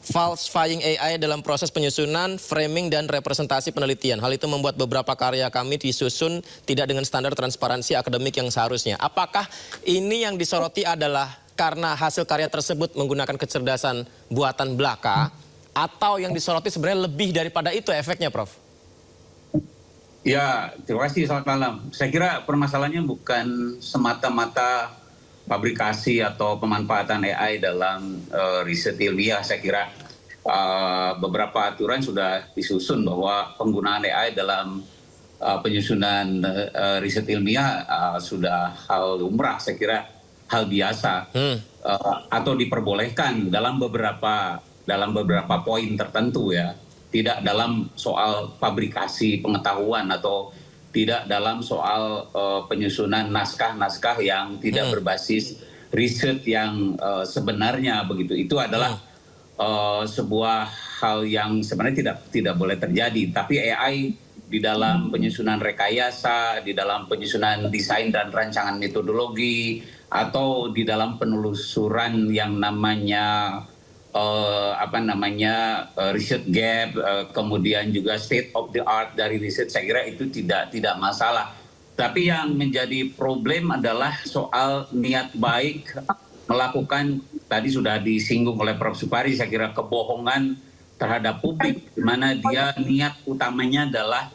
falsifying AI dalam proses penyusunan, framing, dan representasi penelitian. Hal itu membuat beberapa karya kami disusun tidak dengan standar transparansi akademik yang seharusnya. Apakah ini yang disoroti adalah karena hasil karya tersebut menggunakan kecerdasan buatan belaka, atau yang disoroti sebenarnya lebih daripada itu efeknya, Prof? Ya, terima kasih, selamat malam. Saya kira permasalahannya bukan semata-mata fabrikasi atau pemanfaatan AI dalam riset ilmiah. Saya kira beberapa aturan sudah disusun bahwa penggunaan AI dalam penyusunan riset ilmiah sudah hal lumrah, saya kira hal biasa, atau diperbolehkan dalam beberapa poin tertentu ya, tidak dalam soal fabrikasi pengetahuan atau tidak dalam soal penyusunan naskah-naskah yang tidak berbasis riset yang sebenarnya begitu. Itu adalah sebuah hal yang sebenarnya tidak boleh terjadi. Tapi AI di dalam penyusunan rekayasa, di dalam penyusunan desain dan rancangan metodologi, atau di dalam penelusuran yang namanya riset gap, kemudian juga state of the art dari riset, saya kira itu tidak masalah. Tapi yang menjadi problem adalah soal niat baik melakukan, tadi sudah disinggung oleh Prof. Supari, saya kira kebohongan terhadap publik, di mana dia niat utamanya adalah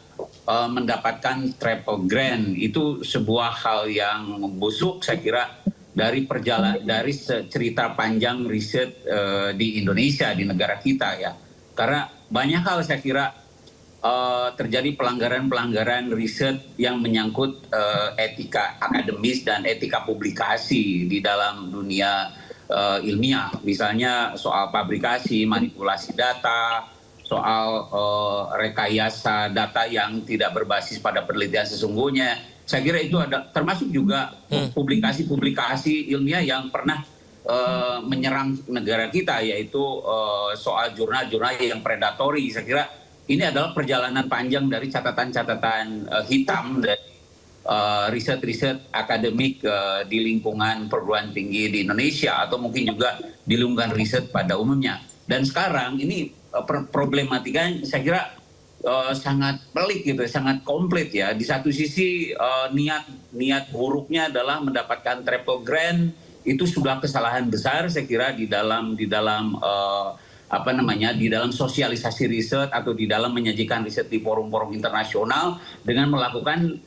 mendapatkan triple grant. Itu sebuah hal yang busuk, saya kira, dari cerita panjang riset di Indonesia, di negara kita ya. Karena banyak hal saya kira terjadi pelanggaran-pelanggaran riset yang menyangkut etika akademis dan etika publikasi di dalam dunia ilmiah. Misalnya soal fabrikasi, manipulasi data, soal rekayasa data yang tidak berbasis pada penelitian sesungguhnya. Saya kira itu ada, termasuk juga publikasi-publikasi ilmiah yang pernah menyerang negara kita, yaitu soal jurnal-jurnal yang predatori. Saya kira ini adalah perjalanan panjang dari catatan-catatan hitam dari riset-riset akademik di lingkungan perguruan tinggi di Indonesia, atau mungkin juga di lingkungan riset pada umumnya. Dan sekarang ini problematika saya kira sangat pelik gitu, sangat komplit ya. Di satu sisi niat buruknya adalah mendapatkan triple grant, itu sudah kesalahan besar saya kira di dalam sosialisasi riset atau di dalam menyajikan riset di forum-forum internasional dengan melakukan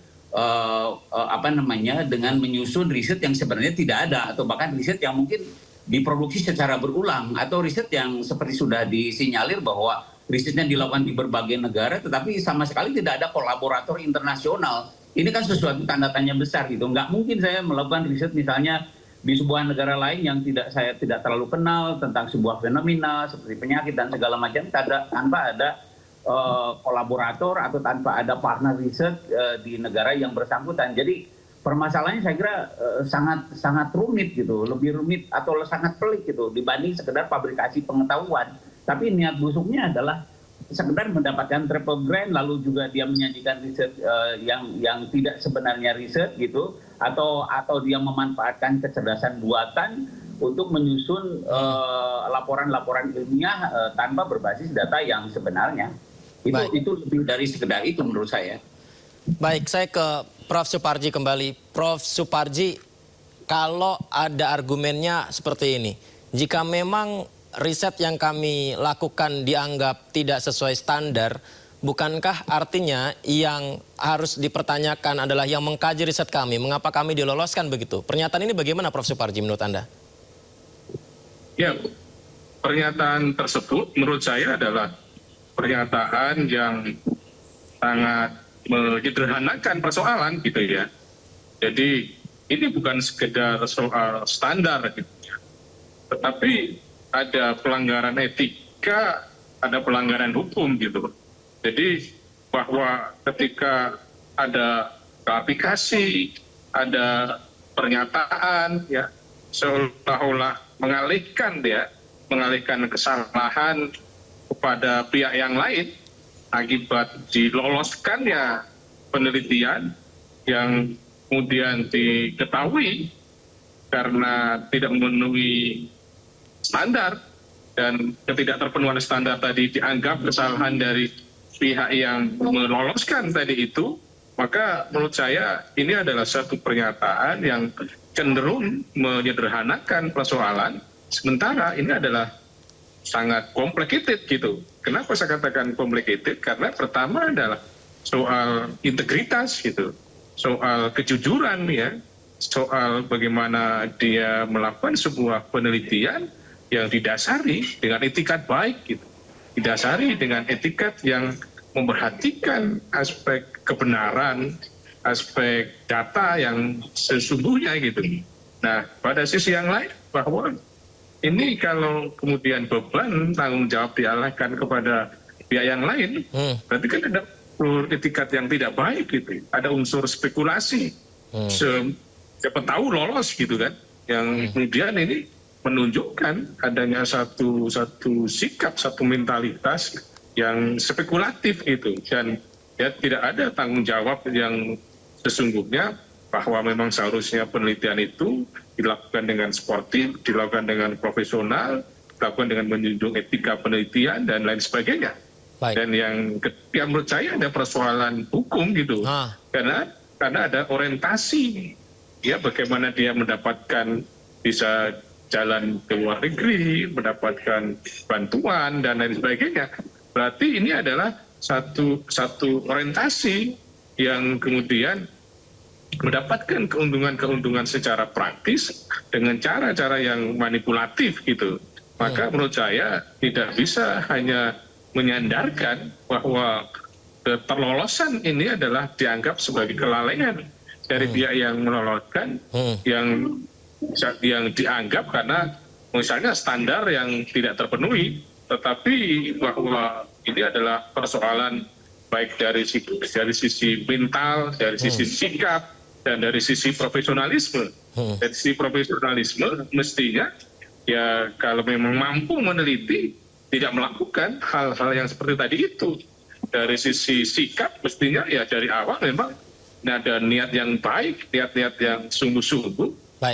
dengan menyusun riset yang sebenarnya tidak ada, atau bahkan riset yang mungkin diproduksi secara berulang, atau riset yang seperti sudah disinyalir bahwa risetnya dilakukan di berbagai negara tetapi sama sekali tidak ada kolaborator internasional. Ini kan sesuatu tanda tanya besar gitu. Nggak mungkin saya melakukan riset misalnya di sebuah negara lain yang saya tidak terlalu kenal tentang sebuah fenomena seperti penyakit dan segala macam tanpa ada kolaborator atau tanpa ada partner riset di negara yang bersangkutan. Jadi permasalahannya saya kira sangat rumit gitu, lebih rumit atau sangat pelik gitu dibanding sekedar fabrikasi pengetahuan. Tapi niat busuknya adalah sekedar mendapatkan triple grant, lalu juga dia menyajikan riset yang tidak sebenarnya riset gitu, atau dia memanfaatkan kecerdasan buatan untuk menyusun laporan-laporan ilmiah tanpa berbasis data yang sebenarnya. Itu lebih dari sekedar itu menurut saya. Baik, saya ke Prof. Suparji kembali. Prof. Suparji, kalau ada argumennya seperti ini, jika memang riset yang kami lakukan dianggap tidak sesuai standar, bukankah artinya yang harus dipertanyakan adalah yang mengkaji riset kami, mengapa kami diloloskan begitu? Pernyataan ini bagaimana Prof. Suparji menurut Anda? Ya, pernyataan tersebut menurut saya adalah pernyataan yang sangat menyederhanakan persoalan gitu ya. Jadi ini bukan sekedar soal standar gitu ya, tetapi ada pelanggaran etika, ada pelanggaran hukum gitu. Jadi bahwa ketika ada klarifikasi, ada pernyataan ya seolah-olah mengalihkan kesalahan kepada pihak yang lain akibat diloloskannya penelitian yang kemudian diketahui karena tidak memenuhi standar, dan ketidakterpenuhan standar tadi dianggap kesalahan dari pihak yang meloloskan tadi itu, Maka menurut saya ini adalah satu pernyataan yang cenderung menyederhanakan persoalan, sementara ini adalah sangat complicated gitu. Kenapa saya katakan complicated? Karena pertama adalah soal integritas gitu, soal kejujuran ya, soal bagaimana dia melakukan sebuah penelitian yang didasari dengan etikat baik gitu, didasari dengan etikat yang memperhatikan aspek kebenaran, aspek data yang sesungguhnya gitu. Nah, pada sisi yang lain bahwa ini kalau kemudian beban tanggung jawab dialihkan kepada pihak yang lain, berarti kan ada etikat yang tidak baik gitu. Ada unsur spekulasi. Siapa tahu lolos gitu kan. Yang kemudian ini menunjukkan adanya satu sikap, satu mentalitas yang spekulatif gitu, dan ya tidak ada tanggung jawab yang sesungguhnya bahwa memang seharusnya penelitian itu dilakukan dengan sportif, dilakukan dengan profesional, dilakukan dengan menjunjung etika penelitian dan lain sebagainya. Baik. Dan yang ketiga menurut saya ada persoalan hukum gitu, karena ada orientasi ya, bagaimana dia mendapatkan bisa jalan ke luar negeri, mendapatkan bantuan dan lain sebagainya. Berarti ini adalah satu orientasi yang kemudian mendapatkan keuntungan secara praktis dengan cara-cara yang manipulatif gitu. Maka menurut saya tidak bisa hanya menyandarkan bahwa keterlolosan ini adalah dianggap sebagai kelalaian dari pihak yang meloloskan, yang dianggap karena misalnya standar yang tidak terpenuhi, tetapi bahwa ini adalah persoalan baik dari sisi mental, dari sisi sikap, dan dari sisi profesionalisme. Dari sisi profesionalisme mestinya ya kalau memang mampu meneliti, tidak melakukan hal-hal yang seperti tadi itu. Dari sisi sikap mestinya ya dari awal memang ada niat yang baik, niat-niat yang sungguh-sungguh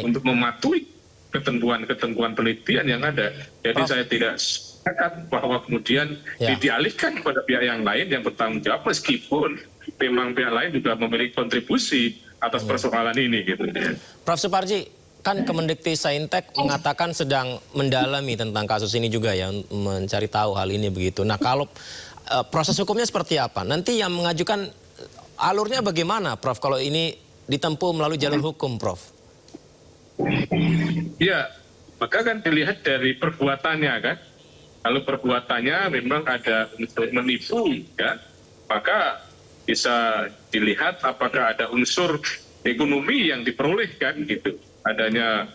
untuk mematuhi ketentuan-ketentuan penelitian yang ada. Jadi saya tidak sepakat bahwa kemudian dialihkan kepada pihak yang lain yang bertanggung jawab, meskipun memang pihak lain juga memiliki kontribusi atas persoalan ini gitu. Prof. Suparji, kan Kemendikti-Saintek mengatakan sedang mendalami tentang kasus ini juga ya, mencari tahu hal ini begitu. Nah, kalau proses hukumnya seperti apa? Nanti yang mengajukan alurnya bagaimana, Prof? Kalau ini ditempuh melalui jalur hukum, Prof? Ya, maka kan dilihat dari perbuatannya kan. Kalau perbuatannya memang ada unsur menipu ya, maka bisa dilihat apakah ada unsur ekonomi yang diperolehkan gitu. Adanya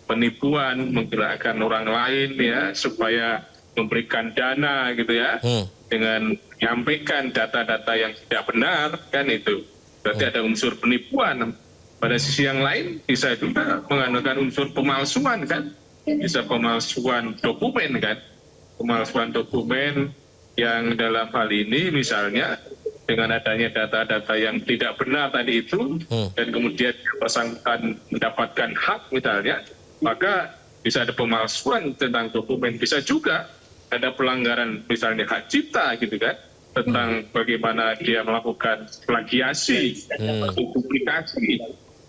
penipuan, menggerakkan orang lain ya supaya memberikan dana gitu ya, dengan menyampaikan data-data yang tidak benar kan itu. Berarti ada unsur penipuan. Pada sisi yang lain bisa juga mengandalkan unsur pemalsuan kan, bisa pemalsuan dokumen kan, pemalsuan dokumen yang dalam hal ini misalnya dengan adanya data-data yang tidak benar tadi itu, dan kemudian bersangkutan mendapatkan hak misalnya, maka bisa ada pemalsuan tentang dokumen. Bisa juga ada pelanggaran misalnya hak cipta gitu kan, tentang bagaimana dia melakukan plagiasi atau publikasi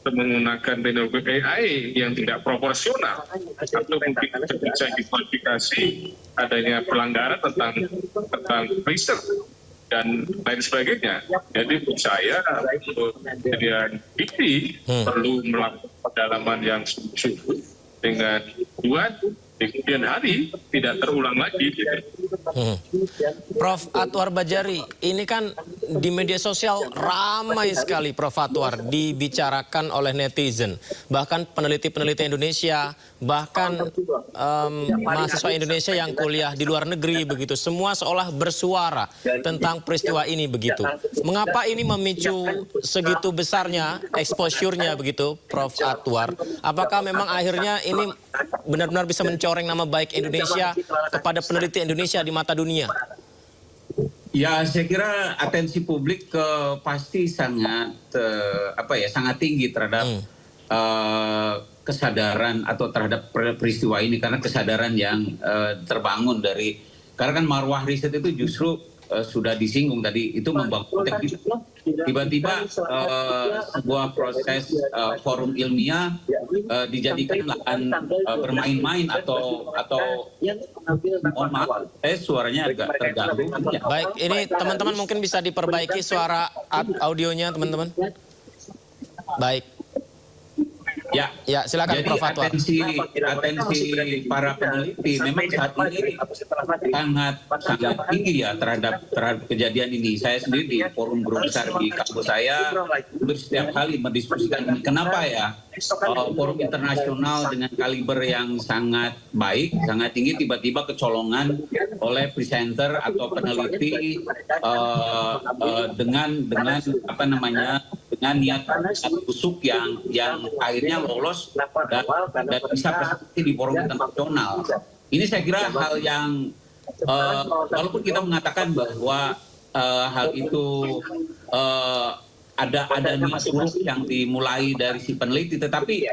menggunakan teknologi AI yang tidak proporsional, atau mungkin bisa dikualifikasi adanya pelanggaran tentang riset dan lain sebagainya. Jadi menurut saya kejadian ini perlu melakukan pendalaman yang sungguh-sungguh dengan tujuan di kemudian hari tidak terulang lagi. Prof. Atwar Bajari, ini kan di media sosial ramai sekali, Prof. Atwar, dibicarakan oleh netizen. Bahkan peneliti-peneliti Indonesia, bahkan mahasiswa Indonesia yang kuliah di luar negeri begitu, semua seolah bersuara tentang peristiwa ini begitu. Mengapa ini memicu segitu besarnya exposure-nya begitu, Prof. Atwar? Apakah memang akhirnya ini benar-benar bisa mencoreng nama baik Indonesia kepada peneliti Indonesia di mata dunia? Ya, saya kira atensi publik pasti sangat sangat tinggi terhadap kesadaran atau terhadap peristiwa ini, karena kesadaran yang terbangun dari, karena kan marwah riset itu justru sudah disinggung tadi, itu membangun konteks itu. Tiba-tiba sebuah proses forum ilmiah dijadikan lahan bermain-main atau mohon maaf, suaranya agak terganggu. Baik, ini teman-teman mungkin bisa diperbaiki suara audionya teman-teman. Baik. Ya, silakan Jadi Prof. Atwar. atensi para peneliti memang saat ini sangat tinggi ya terhadap kejadian ini. Saya sendiri di forum grup besar di kampus saya setiap kali mendiskusikan ini. Kenapa ya forum internasional dengan kaliber yang sangat baik, sangat tinggi tiba-tiba kecolongan oleh presenter atau peneliti dengan apa namanya, dengan niat busuk yang akhirnya lolos dan bisa prestasi di forum internasional. Ini saya kira hal yang walaupun kita mengatakan bahwa hal itu ada niat buruk yang dimulai dari si peneliti, tetapi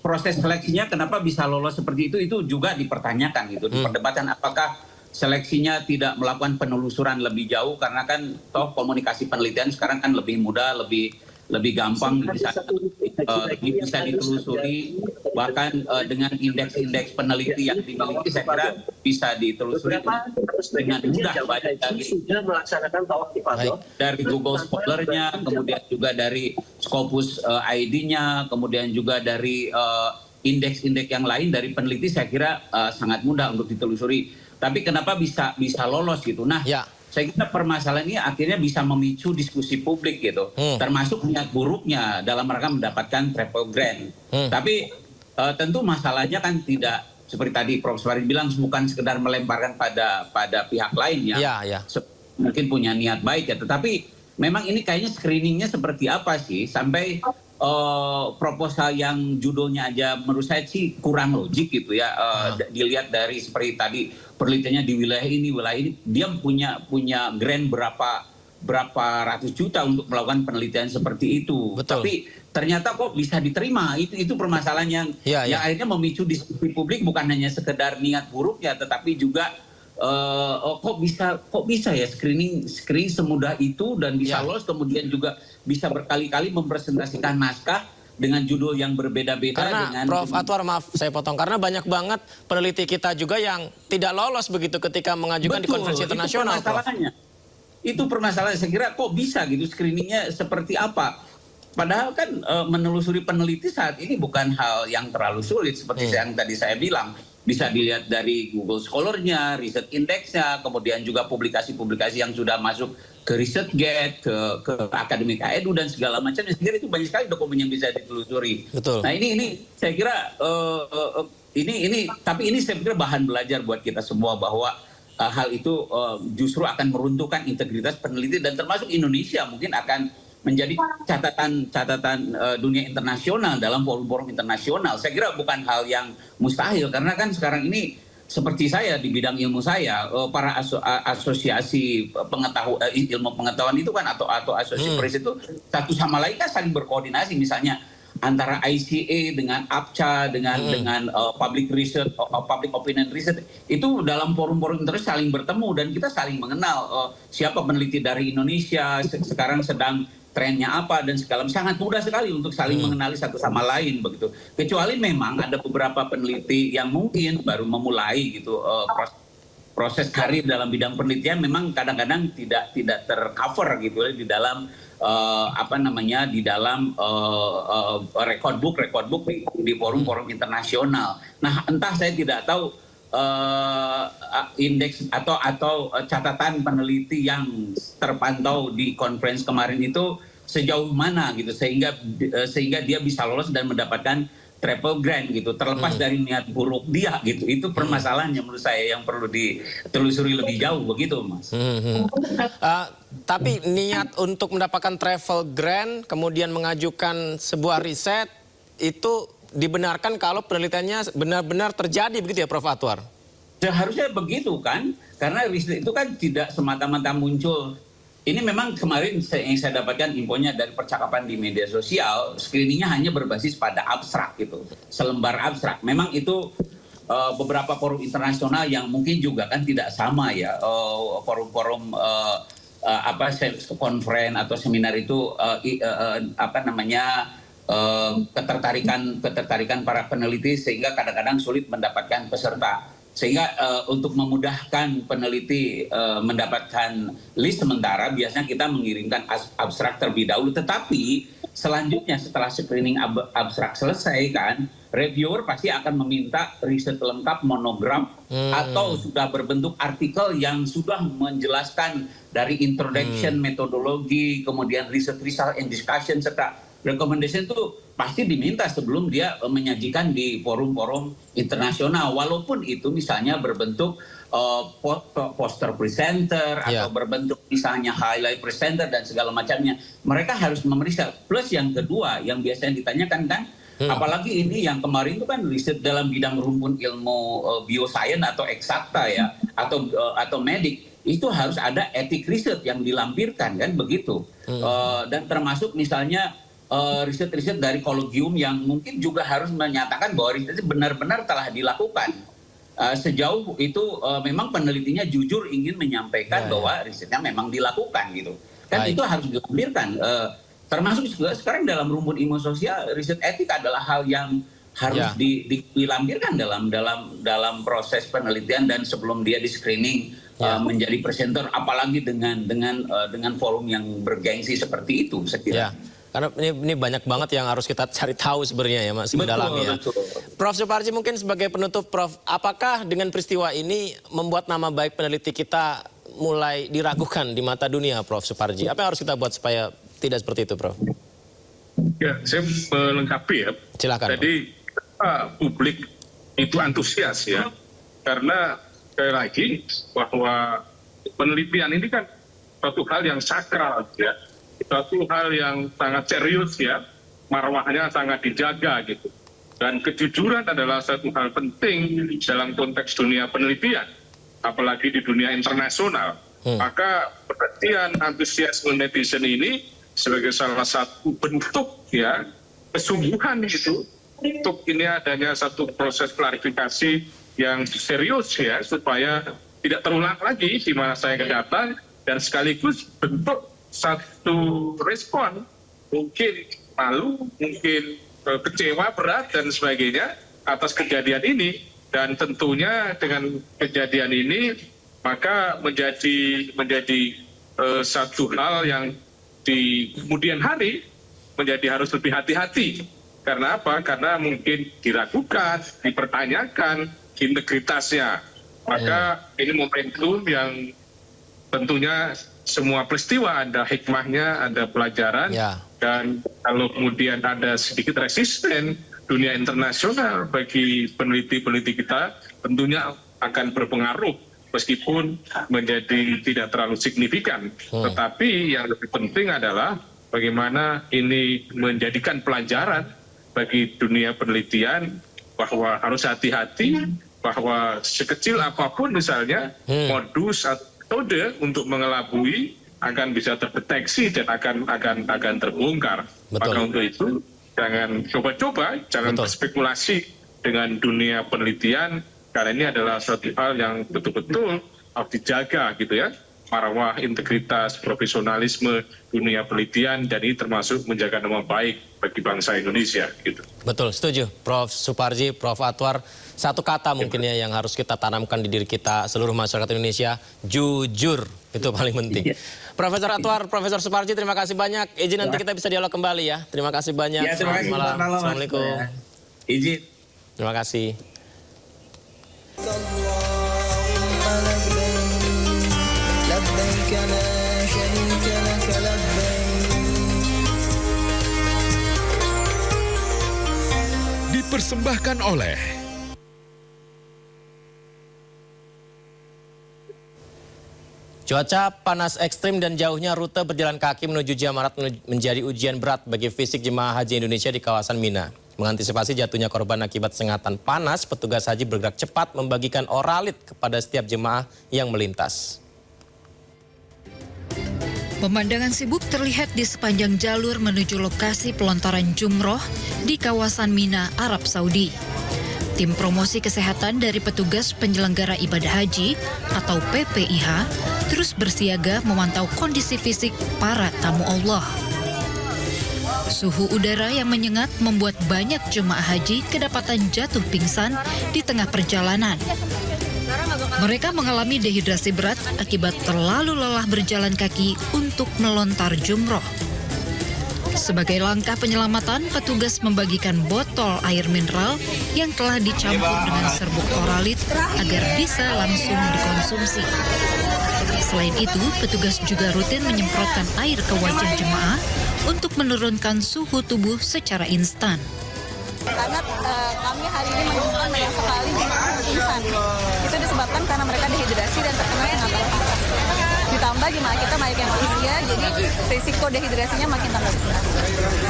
proses seleksinya kenapa bisa lolos seperti itu juga dipertanyakan gitu, diperdebatkan apakah seleksinya tidak melakukan penelusuran lebih jauh, karena kan toh komunikasi penelitian sekarang kan lebih mudah, lebih gampang, bisa ditelusuri, bahkan dengan indeks-indeks peneliti yang dimiliki saya kira bisa ditelusuri dengan mudah, baik dari Google Scholar-nya, kemudian juga dari Scopus ID-nya, kemudian juga dari indeks-indeks yang lain dari peneliti, saya kira sangat mudah untuk ditelusuri. Tapi kenapa bisa lolos gitu? Nah, saya kira permasalahan ini akhirnya bisa memicu diskusi publik gitu, termasuk niat buruknya dalam rangka mendapatkan travel grant. Tapi tentu masalahnya kan tidak seperti tadi Prof. Farid bilang, bukan sekedar melemparkan pada pihak lain yang mungkin punya niat baik ya. Tetapi memang ini kayaknya screeningnya seperti apa sih sampai proposal yang judulnya aja menurut saya sih kurang logik gitu ya. Dilihat dari seperti tadi penelitiannya di wilayah ini dia punya grant berapa ratus juta untuk melakukan penelitian seperti itu. Betul. Tapi ternyata kok bisa diterima, itu permasalahan yang akhirnya memicu diskusi publik, bukan hanya sekedar niat buruknya, tetapi juga kok bisa ya screening semudah itu dan bisa lolos, kemudian juga bisa berkali-kali mempresentasikan naskah dengan judul yang berbeda-beda. Karena Prof. Atwar, maaf saya potong, karena banyak banget peneliti kita juga yang tidak lolos begitu ketika mengajukan di konferensi internasional. Itu permasalahannya. Saya kira kok bisa gitu screeningnya seperti apa. Padahal kan menelusuri peneliti saat ini bukan hal yang terlalu sulit seperti yang tadi saya bilang. Bisa dilihat dari Google Scholar-nya, Research Index-nya, kemudian juga publikasi-publikasi yang sudah masuk ke ResearchGate, ke Akademik Edu dan segala macam. Saya kira itu banyak sekali dokumen yang bisa ditelusuri. Betul. Nah ini saya kira tapi ini saya kira bahan belajar buat kita semua bahwa hal itu justru akan meruntuhkan integritas peneliti dan termasuk Indonesia mungkin akan menjadi catatan dunia internasional dalam forum-forum internasional. Saya kira bukan hal yang mustahil, karena kan sekarang ini seperti saya di bidang ilmu saya, para asosiasi ilmu pengetahuan itu kan atau asosiasi riset itu satu sama lain kan saling berkoordinasi, misalnya antara ICA dengan APCA dengan public research, public opinion research, itu dalam forum-forum terus saling bertemu dan kita saling mengenal siapa peneliti dari Indonesia sekarang sedang trennya apa dan segala, sangat mudah sekali untuk saling mengenali satu sama lain begitu. Kecuali memang ada beberapa peneliti yang mungkin baru memulai gitu proses karir dalam bidang penelitian, memang kadang-kadang tidak tercover gitu di dalam di dalam record book di forum-forum internasional. Nah, entah saya tidak tahu indeks atau catatan peneliti yang terpantau di conference kemarin itu sejauh mana gitu sehingga dia bisa lolos dan mendapatkan travel grant gitu, terlepas dari niat buruk dia gitu. Itu permasalahannya menurut saya yang perlu ditelusuri lebih jauh begitu, Mas. Tapi niat untuk mendapatkan travel grant kemudian mengajukan sebuah riset itu dibenarkan kalau penelitiannya benar-benar terjadi begitu ya, Prof. Atwar? Seharusnya begitu kan, karena riset itu kan tidak semata-mata muncul. Ini memang kemarin yang saya dapatkan infonya dari percakapan di media sosial, screeningnya hanya berbasis pada abstrak gitu, selembar abstrak. Memang itu beberapa forum internasional yang mungkin juga kan tidak sama ya, forum-forum konferen atau seminar itu ketertarikan para peneliti sehingga kadang-kadang sulit mendapatkan peserta. Sehingga untuk memudahkan peneliti mendapatkan list sementara, biasanya kita mengirimkan abstrak terlebih dahulu. Tetapi selanjutnya setelah screening abstrak selesai kan, reviewer pasti akan meminta riset lengkap, monograf, atau sudah berbentuk artikel yang sudah menjelaskan dari introduction, metodologi, kemudian research result and discussion, serta recommendation itu pasti diminta sebelum dia menyajikan di forum-forum internasional. Walaupun itu misalnya berbentuk poster presenter atau berbentuk misalnya highlight presenter dan segala macamnya. Mereka harus memeriksa. Plus yang kedua yang biasanya ditanyakan kan, apalagi ini yang kemarin itu kan riset dalam bidang rumpun ilmu bioscience atau eksakta ya, atau medik. Itu harus ada etik riset yang dilampirkan kan begitu. Dan termasuk misalnya riset-riset dari kolegium yang mungkin juga harus menyatakan bahwa riset itu benar-benar telah dilakukan. Sejauh itu memang penelitinya jujur ingin menyampaikan bahwa risetnya memang dilakukan gitu. Kan itu harus dilampirkan. Termasuk juga sekarang dalam rumpun ilmu sosial, riset etik adalah hal yang harus dilampirkan dalam proses penelitian dan sebelum dia di screening menjadi presenter, apalagi dengan forum yang bergengsi seperti itu, saya kira. Karena ini banyak banget yang harus kita cari tahu sebenarnya ya, Mas, mendalami ya. Prof. Suparji, mungkin sebagai penutup, Prof, apakah dengan peristiwa ini membuat nama baik peneliti kita mulai diragukan di mata dunia, Prof. Suparji? Apa yang harus kita buat supaya tidak seperti itu, Prof? Ya, saya melengkapi ya. Silakan. Jadi publik itu antusias ya, karena sekali lagi bahwa penelitian ini kan suatu hal yang sakral ya. Satu hal yang sangat serius ya, marwahnya sangat dijaga gitu. Dan kejujuran adalah satu hal penting dalam konteks dunia penelitian, apalagi di dunia internasional. Maka perhatian antusiasme netizen ini sebagai salah satu bentuk ya kesungguhan gitu untuk ini adanya satu proses klarifikasi yang serius ya, supaya tidak terulang lagi di masa yang akan datang, dan sekaligus bentuk satu respon, mungkin malu, mungkin kecewa berat dan sebagainya atas kejadian ini. Dan tentunya dengan kejadian ini maka menjadi satu hal yang di kemudian hari menjadi harus lebih hati-hati. Karena apa? Karena mungkin diragukan, dipertanyakan integritasnya. Maka ini momentum yang tentunya semua peristiwa ada hikmahnya, ada pelajaran, dan kalau kemudian ada sedikit resisten dunia internasional bagi peneliti-peneliti kita, tentunya akan berpengaruh meskipun menjadi tidak terlalu signifikan. Tetapi yang lebih penting adalah bagaimana ini menjadikan pelajaran bagi dunia penelitian bahwa harus hati-hati, bahwa sekecil apapun misalnya modus atau metode untuk mengelabui akan bisa terdeteksi dan akan terbongkar. Maka untuk itu jangan coba-coba, jangan berspekulasi dengan dunia penelitian, karena ini adalah suatu hal yang betul-betul harus dijaga gitu ya, marwah, integritas, profesionalisme dunia penelitian, dan ini termasuk menjaga nama baik bagi bangsa Indonesia gitu. Betul, setuju, Prof. Suparji, Prof. Atwar. Satu kata mungkin ya yang harus kita tanamkan di diri kita, seluruh masyarakat Indonesia, jujur. Itu paling penting. Profesor Atwar, Profesor Suparji, terima kasih banyak. Izin nanti kita bisa dialog kembali ya. Terima kasih banyak. Selamat malam. Assalamualaikum. Izin. Terima kasih. Dipersembahkan oleh cuaca panas ekstrim dan jauhnya rute berjalan kaki menuju Jamarat menjadi ujian berat bagi fisik jemaah haji Indonesia di kawasan Mina. Mengantisipasi jatuhnya korban akibat sengatan panas, petugas haji bergerak cepat membagikan oralit kepada setiap jemaah yang melintas. Pemandangan sibuk terlihat di sepanjang jalur menuju lokasi pelontaran jumroh di kawasan Mina, Arab Saudi. Tim promosi kesehatan dari petugas penyelenggara ibadah haji atau PPIH terus bersiaga memantau kondisi fisik para tamu Allah. Suhu udara yang menyengat membuat banyak jemaah haji kedapatan jatuh pingsan di tengah perjalanan. Mereka mengalami dehidrasi berat akibat terlalu lelah berjalan kaki untuk melontar jumroh. Sebagai langkah penyelamatan, petugas membagikan botol air mineral yang telah dicampur dengan serbuk oralit agar bisa langsung dikonsumsi. Selain itu, petugas juga rutin menyemprotkan air ke wajah jemaah untuk menurunkan suhu tubuh secara instan. Karena kami hari ini menemukan banyak sekali jemaah pingsan. Itu disebabkan karena mereka dehidrasi dan terkena sengatan panas. Ditambah jemaah kita banyak yang usia, jadi risiko dehidrasinya makin tambah besar.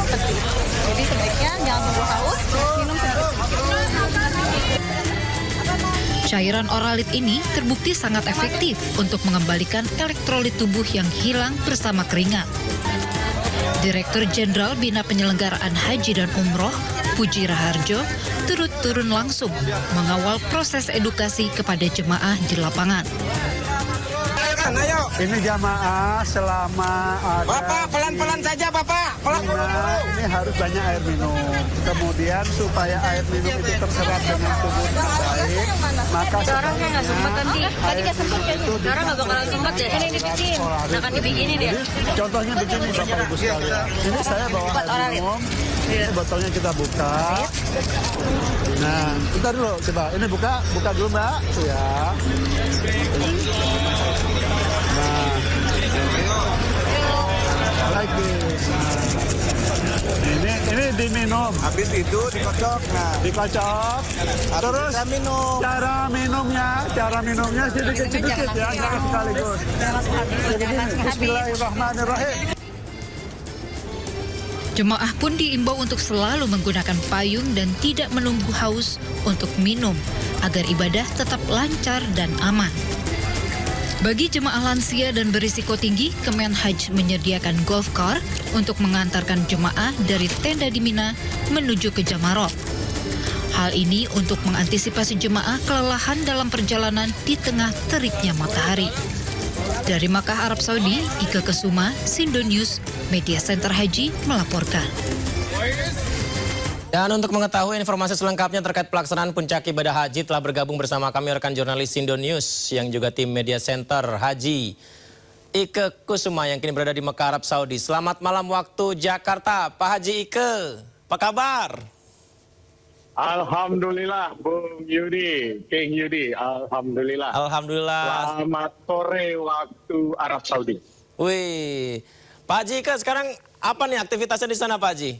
Seperti itu. Jadi sebaiknya jangan tunggu haus, minum sedikit-sedikit. Cairan oralit ini terbukti sangat efektif untuk mengembalikan elektrolit tubuh yang hilang bersama keringat. Direktur Jenderal Bina Penyelenggaraan Haji dan Umroh, Puji Raharjo, turut turun langsung mengawal proses edukasi kepada jemaah di lapangan. Ini jamaah selama ada... Bapak, pelan-pelan saja Bapak. Ini harus banyak air minum. Kemudian supaya air minum itu terserap dengan tubuh dengan baik, maka orangnya nggak sempat nanti. Tadi nggak sempat kayaknya. Sekarang nggak bakalan sempat ya. Ini dibikin. Akan dibikinin ya. Contohnya begini Bapak Ibu sekalian. Ini saya bawa air minum. Ini botolnya kita buka. Nah, bentar dulu coba. Ini buka dulu Mbak. Ya. Nah, lagi. Ini diminum. Habis itu dikocok. Nah, dikocok. Terus cara minumnya sedikit-sedikit ya, jangan sekaligus. Bismillahirrahmanirrahim. Jemaah pun diimbau untuk selalu menggunakan payung dan tidak menunggu haus untuk minum agar ibadah tetap lancar dan aman. Bagi jemaah lansia dan berisiko tinggi, Kemenhaj menyediakan golf car untuk mengantarkan jemaah dari tenda di Mina menuju ke Jamarot. Hal ini untuk mengantisipasi jemaah kelelahan dalam perjalanan di tengah teriknya matahari. Dari Makkah, Arab Saudi, Ika Kesuma, Sindo News, Media Center Haji melaporkan. Dan untuk mengetahui informasi selengkapnya terkait pelaksanaan puncak ibadah haji telah bergabung bersama kami rekan jurnalis Sindo News yang juga tim Media Center Haji Ika Kusuma yang kini berada di Mekah, Arab Saudi. Selamat malam waktu Jakarta, Pak Haji Ike. Apa kabar? Alhamdulillah, Bung Yudi, King Yudi, alhamdulillah. Alhamdulillah. Selamat sore waktu Arab Saudi. Wih, Pak Haji Ike sekarang apa nih aktivitasnya di sana Pak Haji?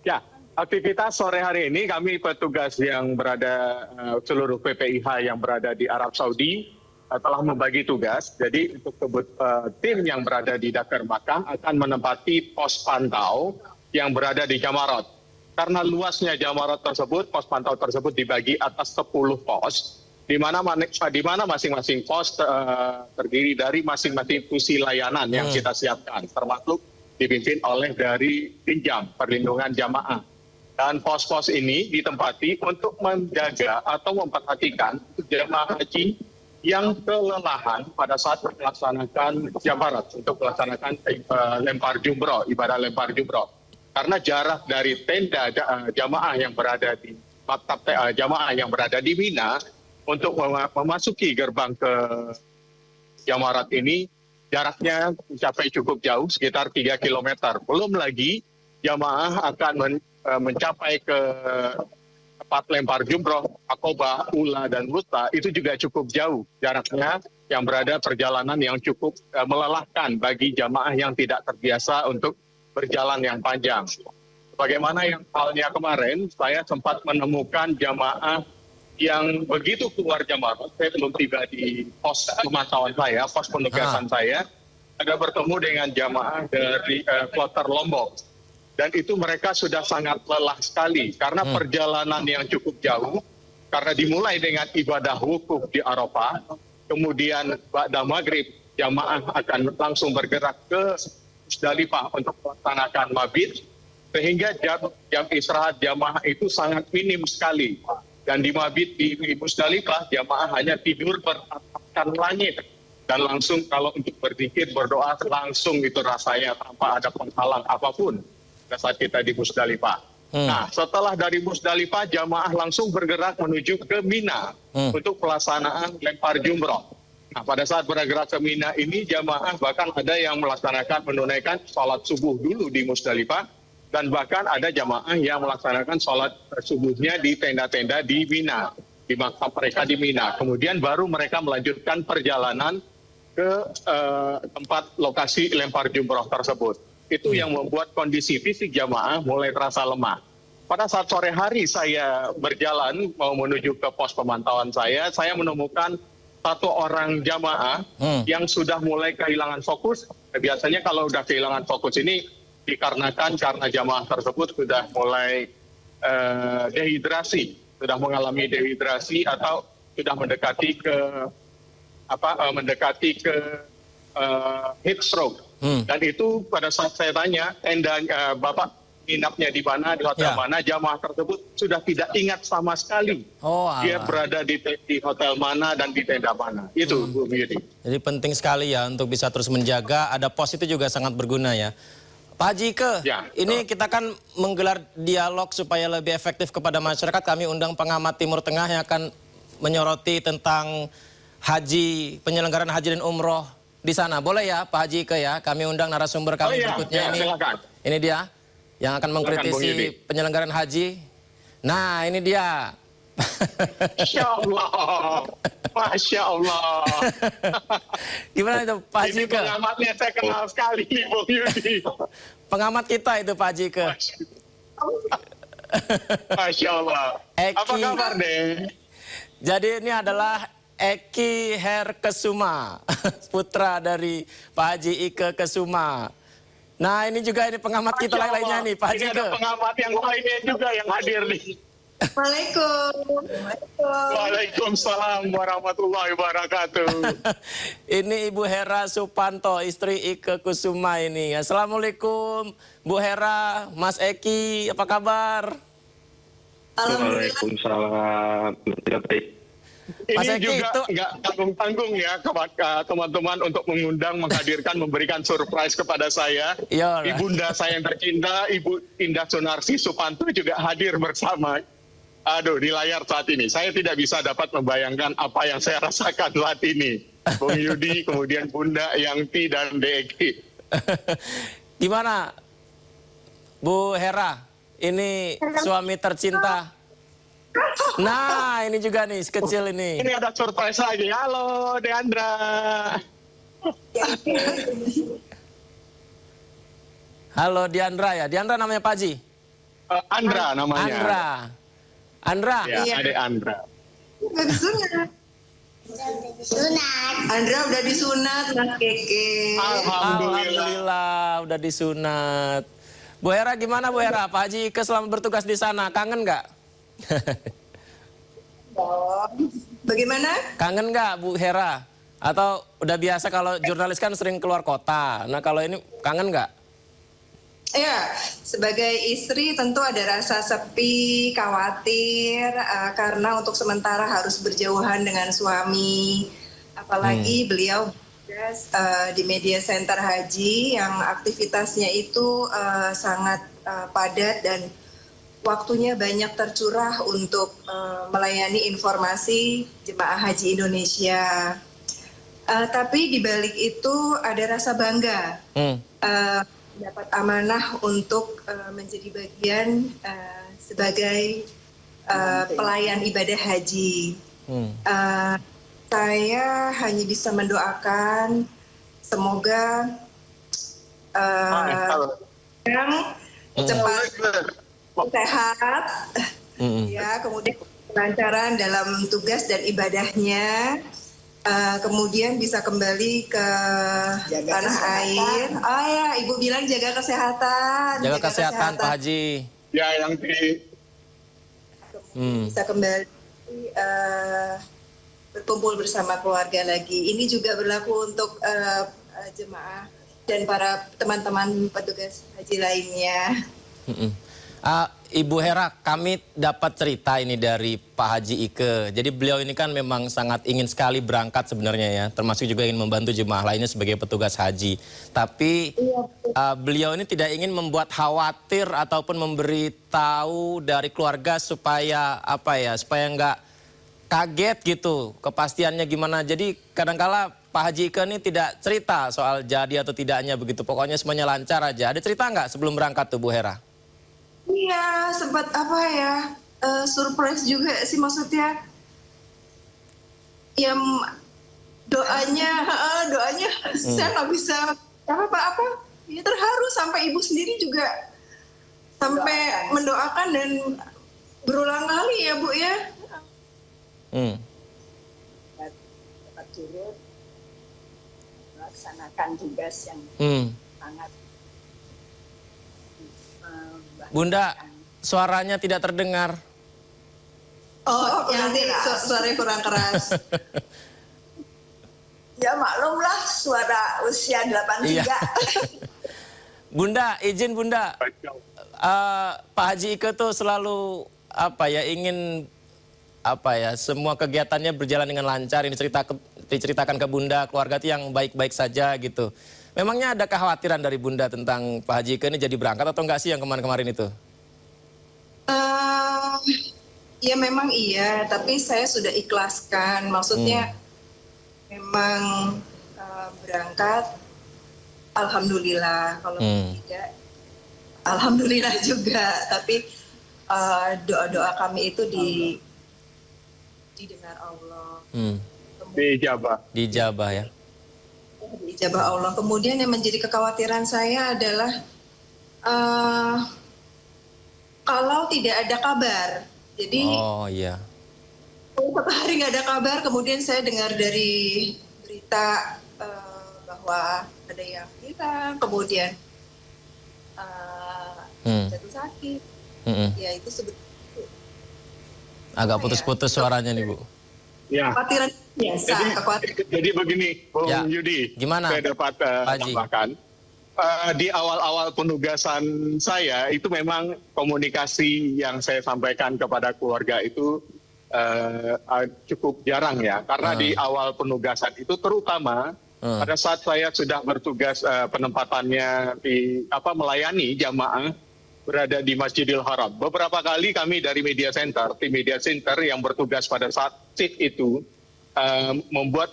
Ya, aktivitas sore hari ini kami petugas yang berada, seluruh PPIH yang berada di Arab Saudi telah membagi tugas. Jadi untuk tim yang berada di Dakar Makkah akan menempati pos pantau yang berada di Jamarot. Karena luasnya Jamarot tersebut, pos pantau tersebut dibagi atas 10 pos, di mana masing-masing pos terdiri dari masing-masing fungsi layanan yang kita siapkan, termasuk dipimpin oleh dari Pinjam Perlindungan Jamaah. Dan pos-pos ini ditempati untuk menjaga atau memperhatikan jemaah haji yang kelelahan pada saat melaksanakan Jamarat untuk melaksanakan lempar jumroh, ibadah lempar jumroh. Karena jarak dari tenda jamaah yang berada di maktab jamaah yang berada di Mina untuk memasuki gerbang ke Jamarat ini jaraknya mencapai cukup jauh, sekitar 3 km. Belum lagi jamaah akan mencapai ke tempat lempar jumroh, Aqobah, Ula, dan Wusta, itu juga cukup jauh jaraknya yang berada perjalanan yang cukup melelahkan bagi jamaah yang tidak terbiasa untuk berjalan yang panjang. Bagaimana yang halnya kemarin, saya sempat menemukan jamaah yang begitu keluar Jamarot, saya belum tiba di pos pemantauan saya, pos penugasan saya, ada bertemu dengan jamaah dari Kloter Lombok. Dan itu mereka sudah sangat lelah sekali, karena perjalanan yang cukup jauh, karena dimulai dengan ibadah wukuf di Arafah, kemudian ba'da maghrib, jamaah akan langsung bergerak ke Musdalifah untuk melaksanakan mabit, sehingga jam istirahat jamaah itu sangat minim sekali. Dan di mabit di Musdalifah, jamaah hanya tidur beratapkan langit. Dan langsung kalau untuk berzikir, berdoa langsung itu rasanya tanpa ada penghalang apapun pada saat kita di Musdalifah. Nah, setelah dari Musdalifah, jamaah langsung bergerak menuju ke Mina untuk pelaksanaan lempar jumroh. Nah, pada saat bergerak ke Mina ini, jamaah bahkan ada yang menunaikan sholat subuh dulu di Musdalifah, dan bahkan ada jamaah yang melaksanakan sholat subuhnya di tenda-tenda di Mina, di makam mereka di Mina. Kemudian baru mereka melanjutkan perjalanan ke tempat lokasi lempar jumroh tersebut. Itu yang membuat kondisi fisik jamaah mulai terasa lemah. Pada saat sore hari saya berjalan mau menuju ke pos pemantauan saya menemukan satu orang jamaah yang sudah mulai kehilangan fokus. Biasanya kalau sudah kehilangan fokus ini dikarenakan karena jamaah tersebut sudah mulai dehidrasi, sudah mengalami dehidrasi atau sudah mendekati ke heat stroke. Dan itu pada saat saya tanya, Bapak nginapnya di mana, di hotel mana, jamaah tersebut sudah tidak ingat sama sekali. Dia berada di hotel mana dan di tenda mana. Itu Bu Yudi. Jadi penting sekali ya untuk bisa terus menjaga, ada pos itu juga sangat berguna ya. Pak Haji Ike, ini kita kan menggelar dialog supaya lebih efektif kepada masyarakat. Kami undang pengamat Timur Tengah yang akan menyoroti tentang haji, penyelenggaraan haji dan umroh di sana. Boleh ya Pak Haji Ike ya, kami undang narasumber kami berikutnya ini. Silakan. Ini dia yang akan mengkritisi penyelenggaraan haji. Nah ini dia. Masya Allah. Masya Allah. Gimana itu Pak Haji Ike? Pengamatnya saya kenal sekali nih Bung Yudi. Pengamat kita itu Pak Haji Ike. Masya Allah. Apa kabar deh? Jadi ini adalah Eki Herkesuma, putra dari Pak Haji Ike Kesuma. Nah ini juga ini pengamat kita lainnya nih Pak Haji Ike. Ada pengamat yang lainnya juga yang hadir nih. Waalaikumsalam warahmatullahi wabarakatuh. Ini Ibu Hera Supanto, istri Ike Kusuma ini. Assalamualaikum Bu Hera, Mas Eki, apa kabar? Waalaikumsalam. Ini juga nggak tanggung-tanggung ya teman-teman untuk mengundang, menghadirkan, memberikan surprise kepada saya. Ibunda saya yang tercinta, Ibu Indah Sunarsi Supanto juga hadir bersama. Aduh, di layar saat ini. Saya tidak bisa dapat membayangkan apa yang saya rasakan saat ini. Bung Yudi, kemudian Bunda Yangti dan Deki. Gimana Bu Hera, ini suami tercinta. Nah, ini juga nih, sekecil ini. Ini ada surprise lagi. Halo, Deandra. Halo, Diandra ya. Diandra namanya Pak Haji? Andra namanya. Andra? Ya, adik Andra. Udah disunat. Andra udah disunat, Mas Keke. Alhamdulillah, udah disunat. Bu Hera gimana Bu Hera? Pak Haji Ike selama bertugas di sana, kangen nggak? Bagaimana? Kangen nggak Bu Hera? Atau udah biasa kalau jurnalis kan sering keluar kota. Nah kalau ini kangen nggak? Ya, sebagai istri tentu ada rasa sepi, khawatir, karena untuk sementara harus berjauhan dengan suami. Apalagi beliau di media center haji yang aktivitasnya itu sangat padat dan waktunya banyak tercurah untuk melayani informasi jemaah haji Indonesia. Tapi di balik itu ada rasa bangga. Dapat amanah untuk menjadi bagian sebagai pelayan ibadah haji. Saya hanya bisa mendoakan semoga yang cepat sehat, ya, kemudian kelancaran dalam tugas dan ibadahnya. Kemudian bisa kembali ke tanah air. Oh ya, Ibu bilang jaga kesehatan. Jaga kesehatan Pak Haji. Ya, yang bisa kembali berkumpul bersama keluarga lagi. Ini juga berlaku untuk jemaah dan para teman-teman petugas haji lainnya. Ibu Hera, kami dapat cerita ini dari Pak Haji Ike. Jadi beliau ini kan memang sangat ingin sekali berangkat sebenarnya ya, termasuk juga ingin membantu jemaah lainnya sebagai petugas haji. Tapi beliau ini tidak ingin membuat khawatir ataupun memberitahu dari keluarga supaya supaya nggak kaget gitu, kepastiannya gimana. Jadi kadangkala Pak Haji Ike ini tidak cerita soal jadi atau tidaknya begitu. Pokoknya semuanya lancar aja. Ada cerita nggak sebelum berangkat tuh Bu Hera? Iya, sempat surprise juga sih maksudnya. Ya doanya saya nggak bisa apa-apa. Ya terharu sampai ibu sendiri juga sampai mendoakan dan berulang kali ya Bu ya. Dapat turut melaksanakan tugas yang sangat. Bunda, suaranya tidak terdengar. Oh, nanti suaranya kurang keras. Ya maklumlah suara usia 83. Iya. Bunda, izin Bunda. Pak Haji Ike tuh selalu ingin semua kegiatannya berjalan dengan lancar. Ini diceritakan ke Bunda, keluarga itu yang baik-baik saja gitu. Memangnya ada kekhawatiran dari Bunda tentang Pak Haji Ike ini jadi berangkat atau enggak sih yang kemarin-kemarin itu? Ya memang iya, tapi saya sudah ikhlaskan. Maksudnya memang berangkat, alhamdulillah. Kalau tidak, alhamdulillah juga. Tapi doa-doa kami itu didengar Allah. Dijabah ya. Dijabah Allah. Kemudian yang menjadi kekhawatiran saya adalah kalau tidak ada kabar. Jadi satu hari nggak ada kabar, kemudian saya dengar dari berita bahwa ada yang hilang, kemudian jatuh sakit. Ya itu sebetulnya agak putus-putus suaranya nih Bu. Ya. Kekhawatiran biasa. Jadi begini, Bung Yudi. Gimana? Saya dapat tambahkan. Di awal-awal penugasan saya itu memang komunikasi yang saya sampaikan kepada keluarga itu cukup jarang ya. Karena di awal penugasan itu terutama pada saat saya sudah bertugas penempatannya melayani jamaah berada di Masjidil Haram. Beberapa kali kami dari tim media center yang bertugas pada saat shift itu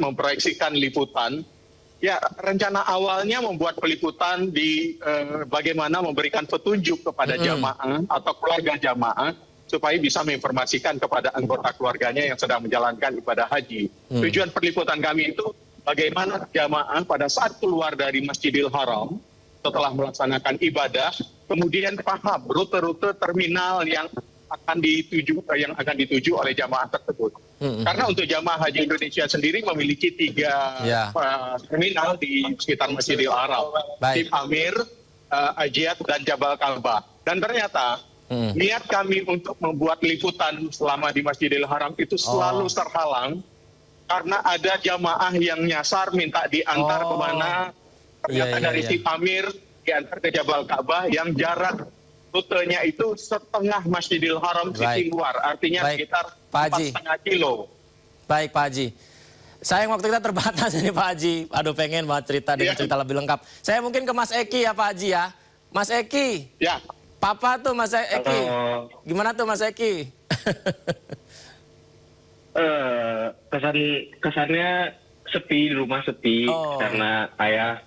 memproyeksikan liputan. Ya, rencana awalnya membuat peliputan di bagaimana memberikan petunjuk kepada jamaah atau keluarga jamaah supaya bisa menginformasikan kepada anggota keluarganya yang sedang menjalankan ibadah haji. Tujuan peliputan kami itu bagaimana jamaah pada saat keluar dari Masjidil Haram setelah melaksanakan ibadah, kemudian paham rute-rute terminal yang akan dituju oleh jamaah tersebut. Karena untuk jamaah haji Indonesia sendiri memiliki 3 terminal di sekitar Masjidil Haram, Tim Amir, Ajiat, dan Jabal Kalbah. Dan ternyata niat kami untuk membuat liputan selama di Masjidil Haram itu selalu terhalang karena ada jamaah yang nyasar minta diantar kemana. Ternyata dari Tim Amir diantar ke Jabal Ka'bah yang jarak rutenya itu setengah Masjidil Haram sisi luar, artinya sekitar 4,5 kilo. Baik Pak Haji. Sayang waktu kita terbatas ini Pak Haji. Aduh pengen banget cerita dengan cerita lebih lengkap. Saya mungkin ke Mas Eki ya Pak Haji ya. Mas Eki. Ya. Papa tuh Mas Eki. Gimana tuh Mas Eki? Kesannya sepi, di rumah sepi karena ayah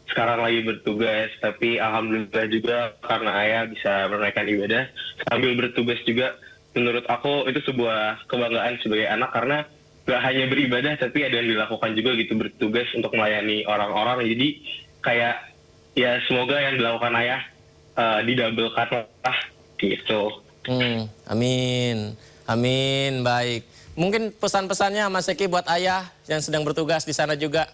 sekarang lagi bertugas, tapi alhamdulillah juga karena ayah bisa menunaikan ibadah sambil bertugas juga. Menurut aku itu sebuah kebanggaan sebagai anak karena gak hanya beribadah tapi ada yang dilakukan juga gitu, bertugas untuk melayani orang-orang. Jadi kayak ya semoga yang dilakukan ayah didabelkan lah gitu. Amin, amin, baik. Mungkin pesan-pesannya Mas Eki buat ayah yang sedang bertugas di sana juga.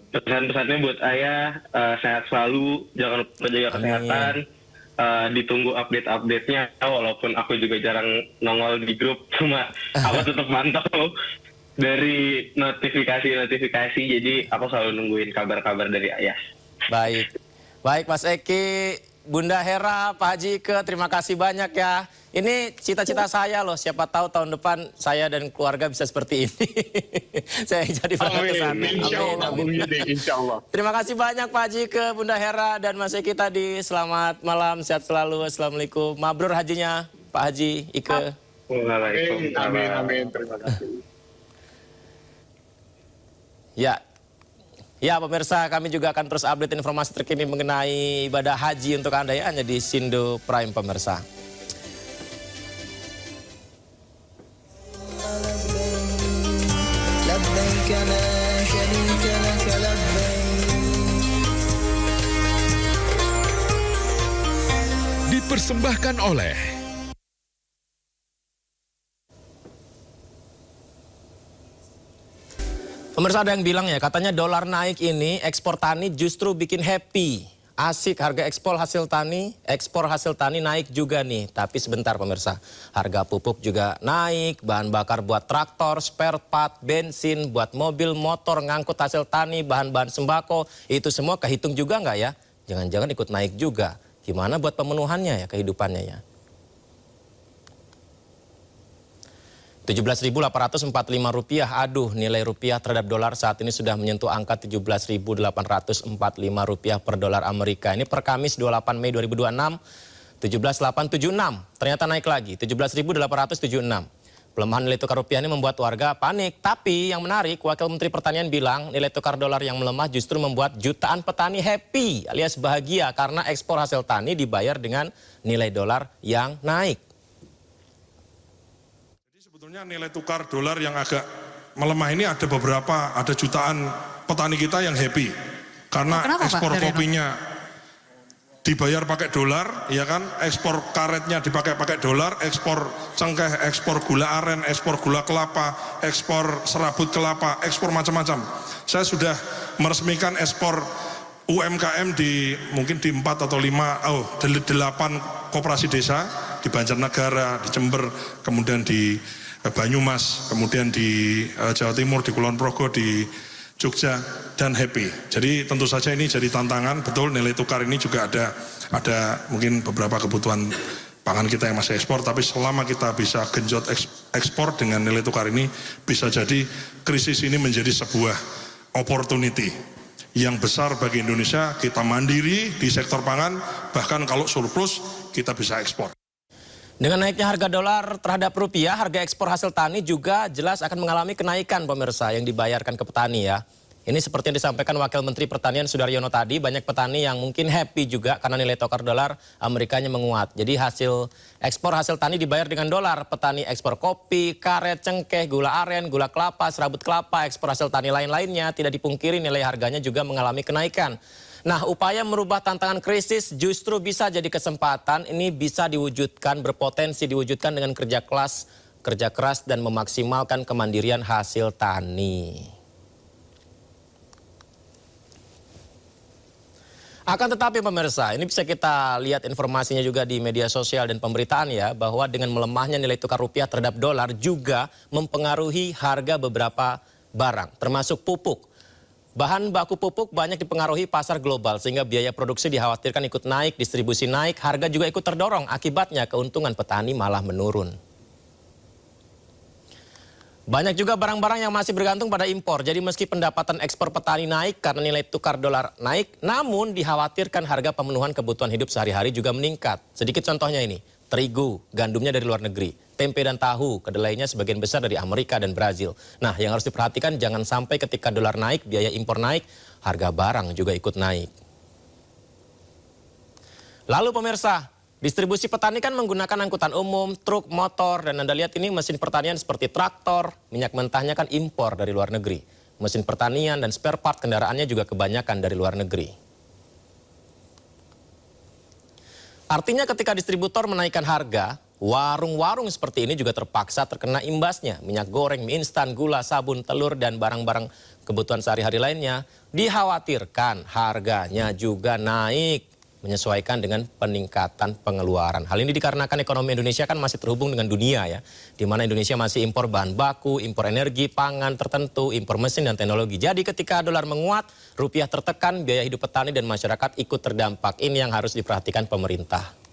Pesan-pesannya buat ayah, sehat selalu, jangan lupa jaga kesehatan, ditunggu update-update-nya, walaupun aku juga jarang nongol di grup, cuma aku tetap mantau dari notifikasi-notifikasi, jadi aku selalu nungguin kabar-kabar dari ayah. Baik. Baik Mas Eki, Bunda Hera, Pak Haji Ike, terima kasih banyak ya. Ini cita-cita saya loh, siapa tahu tahun depan saya dan keluarga bisa seperti ini. Saya jadi berangkat ke sana. Insya Allah. Terima kasih banyak Pak Haji Ike, Bunda Hera, dan Mas Eki tadi. Selamat malam, sehat selalu. Assalamualaikum. Mabrur hajinya Pak Haji Ike. Waalaikumsalam. Amin. Terima kasih. Ya pemirsa, kami juga akan terus update informasi terkini mengenai ibadah haji untuk Anda ya, hanya di Sindo Prime pemirsa. Dipersembahkan oleh pemirsa, ada yang bilang ya, katanya dolar naik ini ekspor tani justru bikin happy. Asik, harga ekspor hasil tani naik juga nih. Tapi sebentar pemirsa, harga pupuk juga naik, bahan bakar buat traktor, spare part, bensin, buat mobil, motor, ngangkut hasil tani, bahan-bahan sembako, itu semua kehitung juga nggak ya? Jangan-jangan ikut naik juga. Gimana buat pemenuhannya ya, kehidupannya ya? 17.845 rupiah, aduh nilai rupiah terhadap dolar saat ini sudah menyentuh angka 17.845 rupiah per dolar Amerika. Ini per Kamis 28 Mei 2026, 17.876, ternyata naik lagi, 17.876. Pelemahan nilai tukar rupiah ini membuat warga panik, tapi yang menarik Wakil Menteri Pertanian bilang nilai tukar dolar yang melemah justru membuat jutaan petani happy alias bahagia karena ekspor hasil tani dibayar dengan nilai dolar yang naik. Sebetulnya nilai tukar dolar yang agak melemah ini ada jutaan petani kita yang happy. Karena ekspor kopinya dibayar pakai dolar, ya kan, ekspor karetnya dipakai dolar, ekspor cengkeh, ekspor gula aren, ekspor gula kelapa, ekspor serabut kelapa, ekspor macam-macam. Saya sudah meresmikan ekspor UMKM mungkin di 8 koperasi desa, di Banjarnegara, di Jember, kemudian di Banyumas, kemudian di Jawa Timur, di Kulon Progo, di Jogja, dan happy. Jadi tentu saja ini jadi tantangan, betul nilai tukar ini juga ada mungkin beberapa kebutuhan pangan kita yang masih ekspor, tapi selama kita bisa genjot ekspor dengan nilai tukar ini, bisa jadi krisis ini menjadi sebuah opportunity yang besar bagi Indonesia. Kita mandiri di sektor pangan, bahkan kalau surplus kita bisa ekspor. Dengan naiknya harga dolar terhadap rupiah, harga ekspor hasil tani juga jelas akan mengalami kenaikan pemirsa yang dibayarkan ke petani ya. Ini seperti yang disampaikan Wakil Menteri Pertanian Sudaryono tadi, banyak petani yang mungkin happy juga karena nilai tukar dolar Amerikanya menguat. Jadi ekspor hasil tani dibayar dengan dolar, petani ekspor kopi, karet, cengkeh, gula aren, gula kelapa, serabut kelapa, ekspor hasil tani lain-lainnya tidak dipungkiri nilai harganya juga mengalami kenaikan. Nah, upaya merubah tantangan krisis justru bisa jadi kesempatan. Ini bisa diwujudkan, berpotensi diwujudkan dengan kerja keras dan memaksimalkan kemandirian hasil tani. Akan tetapi pemirsa, ini bisa kita lihat informasinya juga di media sosial dan pemberitaan ya, bahwa dengan melemahnya nilai tukar rupiah terhadap dolar juga mempengaruhi harga beberapa barang, termasuk pupuk. Bahan baku pupuk banyak dipengaruhi pasar global sehingga biaya produksi dikhawatirkan ikut naik, distribusi naik, harga juga ikut terdorong. Akibatnya keuntungan petani malah menurun. Banyak juga barang-barang yang masih bergantung pada impor. Jadi meski pendapatan ekspor petani naik karena nilai tukar dolar naik, namun dikhawatirkan harga pemenuhan kebutuhan hidup sehari-hari juga meningkat. Sedikit contohnya ini, terigu, gandumnya dari luar negeri. Tempe dan tahu, kedelainya sebagian besar dari Amerika dan Brazil. Nah, yang harus diperhatikan jangan sampai ketika dolar naik, biaya impor naik, harga barang juga ikut naik. Lalu pemirsa, distribusi petani kan menggunakan angkutan umum, truk, motor, dan Anda lihat ini mesin pertanian seperti traktor, minyak mentahnya kan impor dari luar negeri. Mesin pertanian dan spare part kendaraannya juga kebanyakan dari luar negeri. Artinya ketika distributor menaikkan harga, warung-warung seperti ini juga terpaksa terkena imbasnya. Minyak goreng, mie instan, gula, sabun, telur, dan barang-barang kebutuhan sehari-hari lainnya dikhawatirkan harganya juga naik. menyesuaikan dengan peningkatan pengeluaran. Hal ini dikarenakan ekonomi Indonesia kan masih terhubung dengan dunia ya, di mana Indonesia masih impor bahan baku, impor energi, pangan tertentu, impor mesin dan teknologi. Jadi ketika dolar menguat, rupiah tertekan, biaya hidup petani dan masyarakat ikut terdampak. Ini yang harus diperhatikan pemerintah.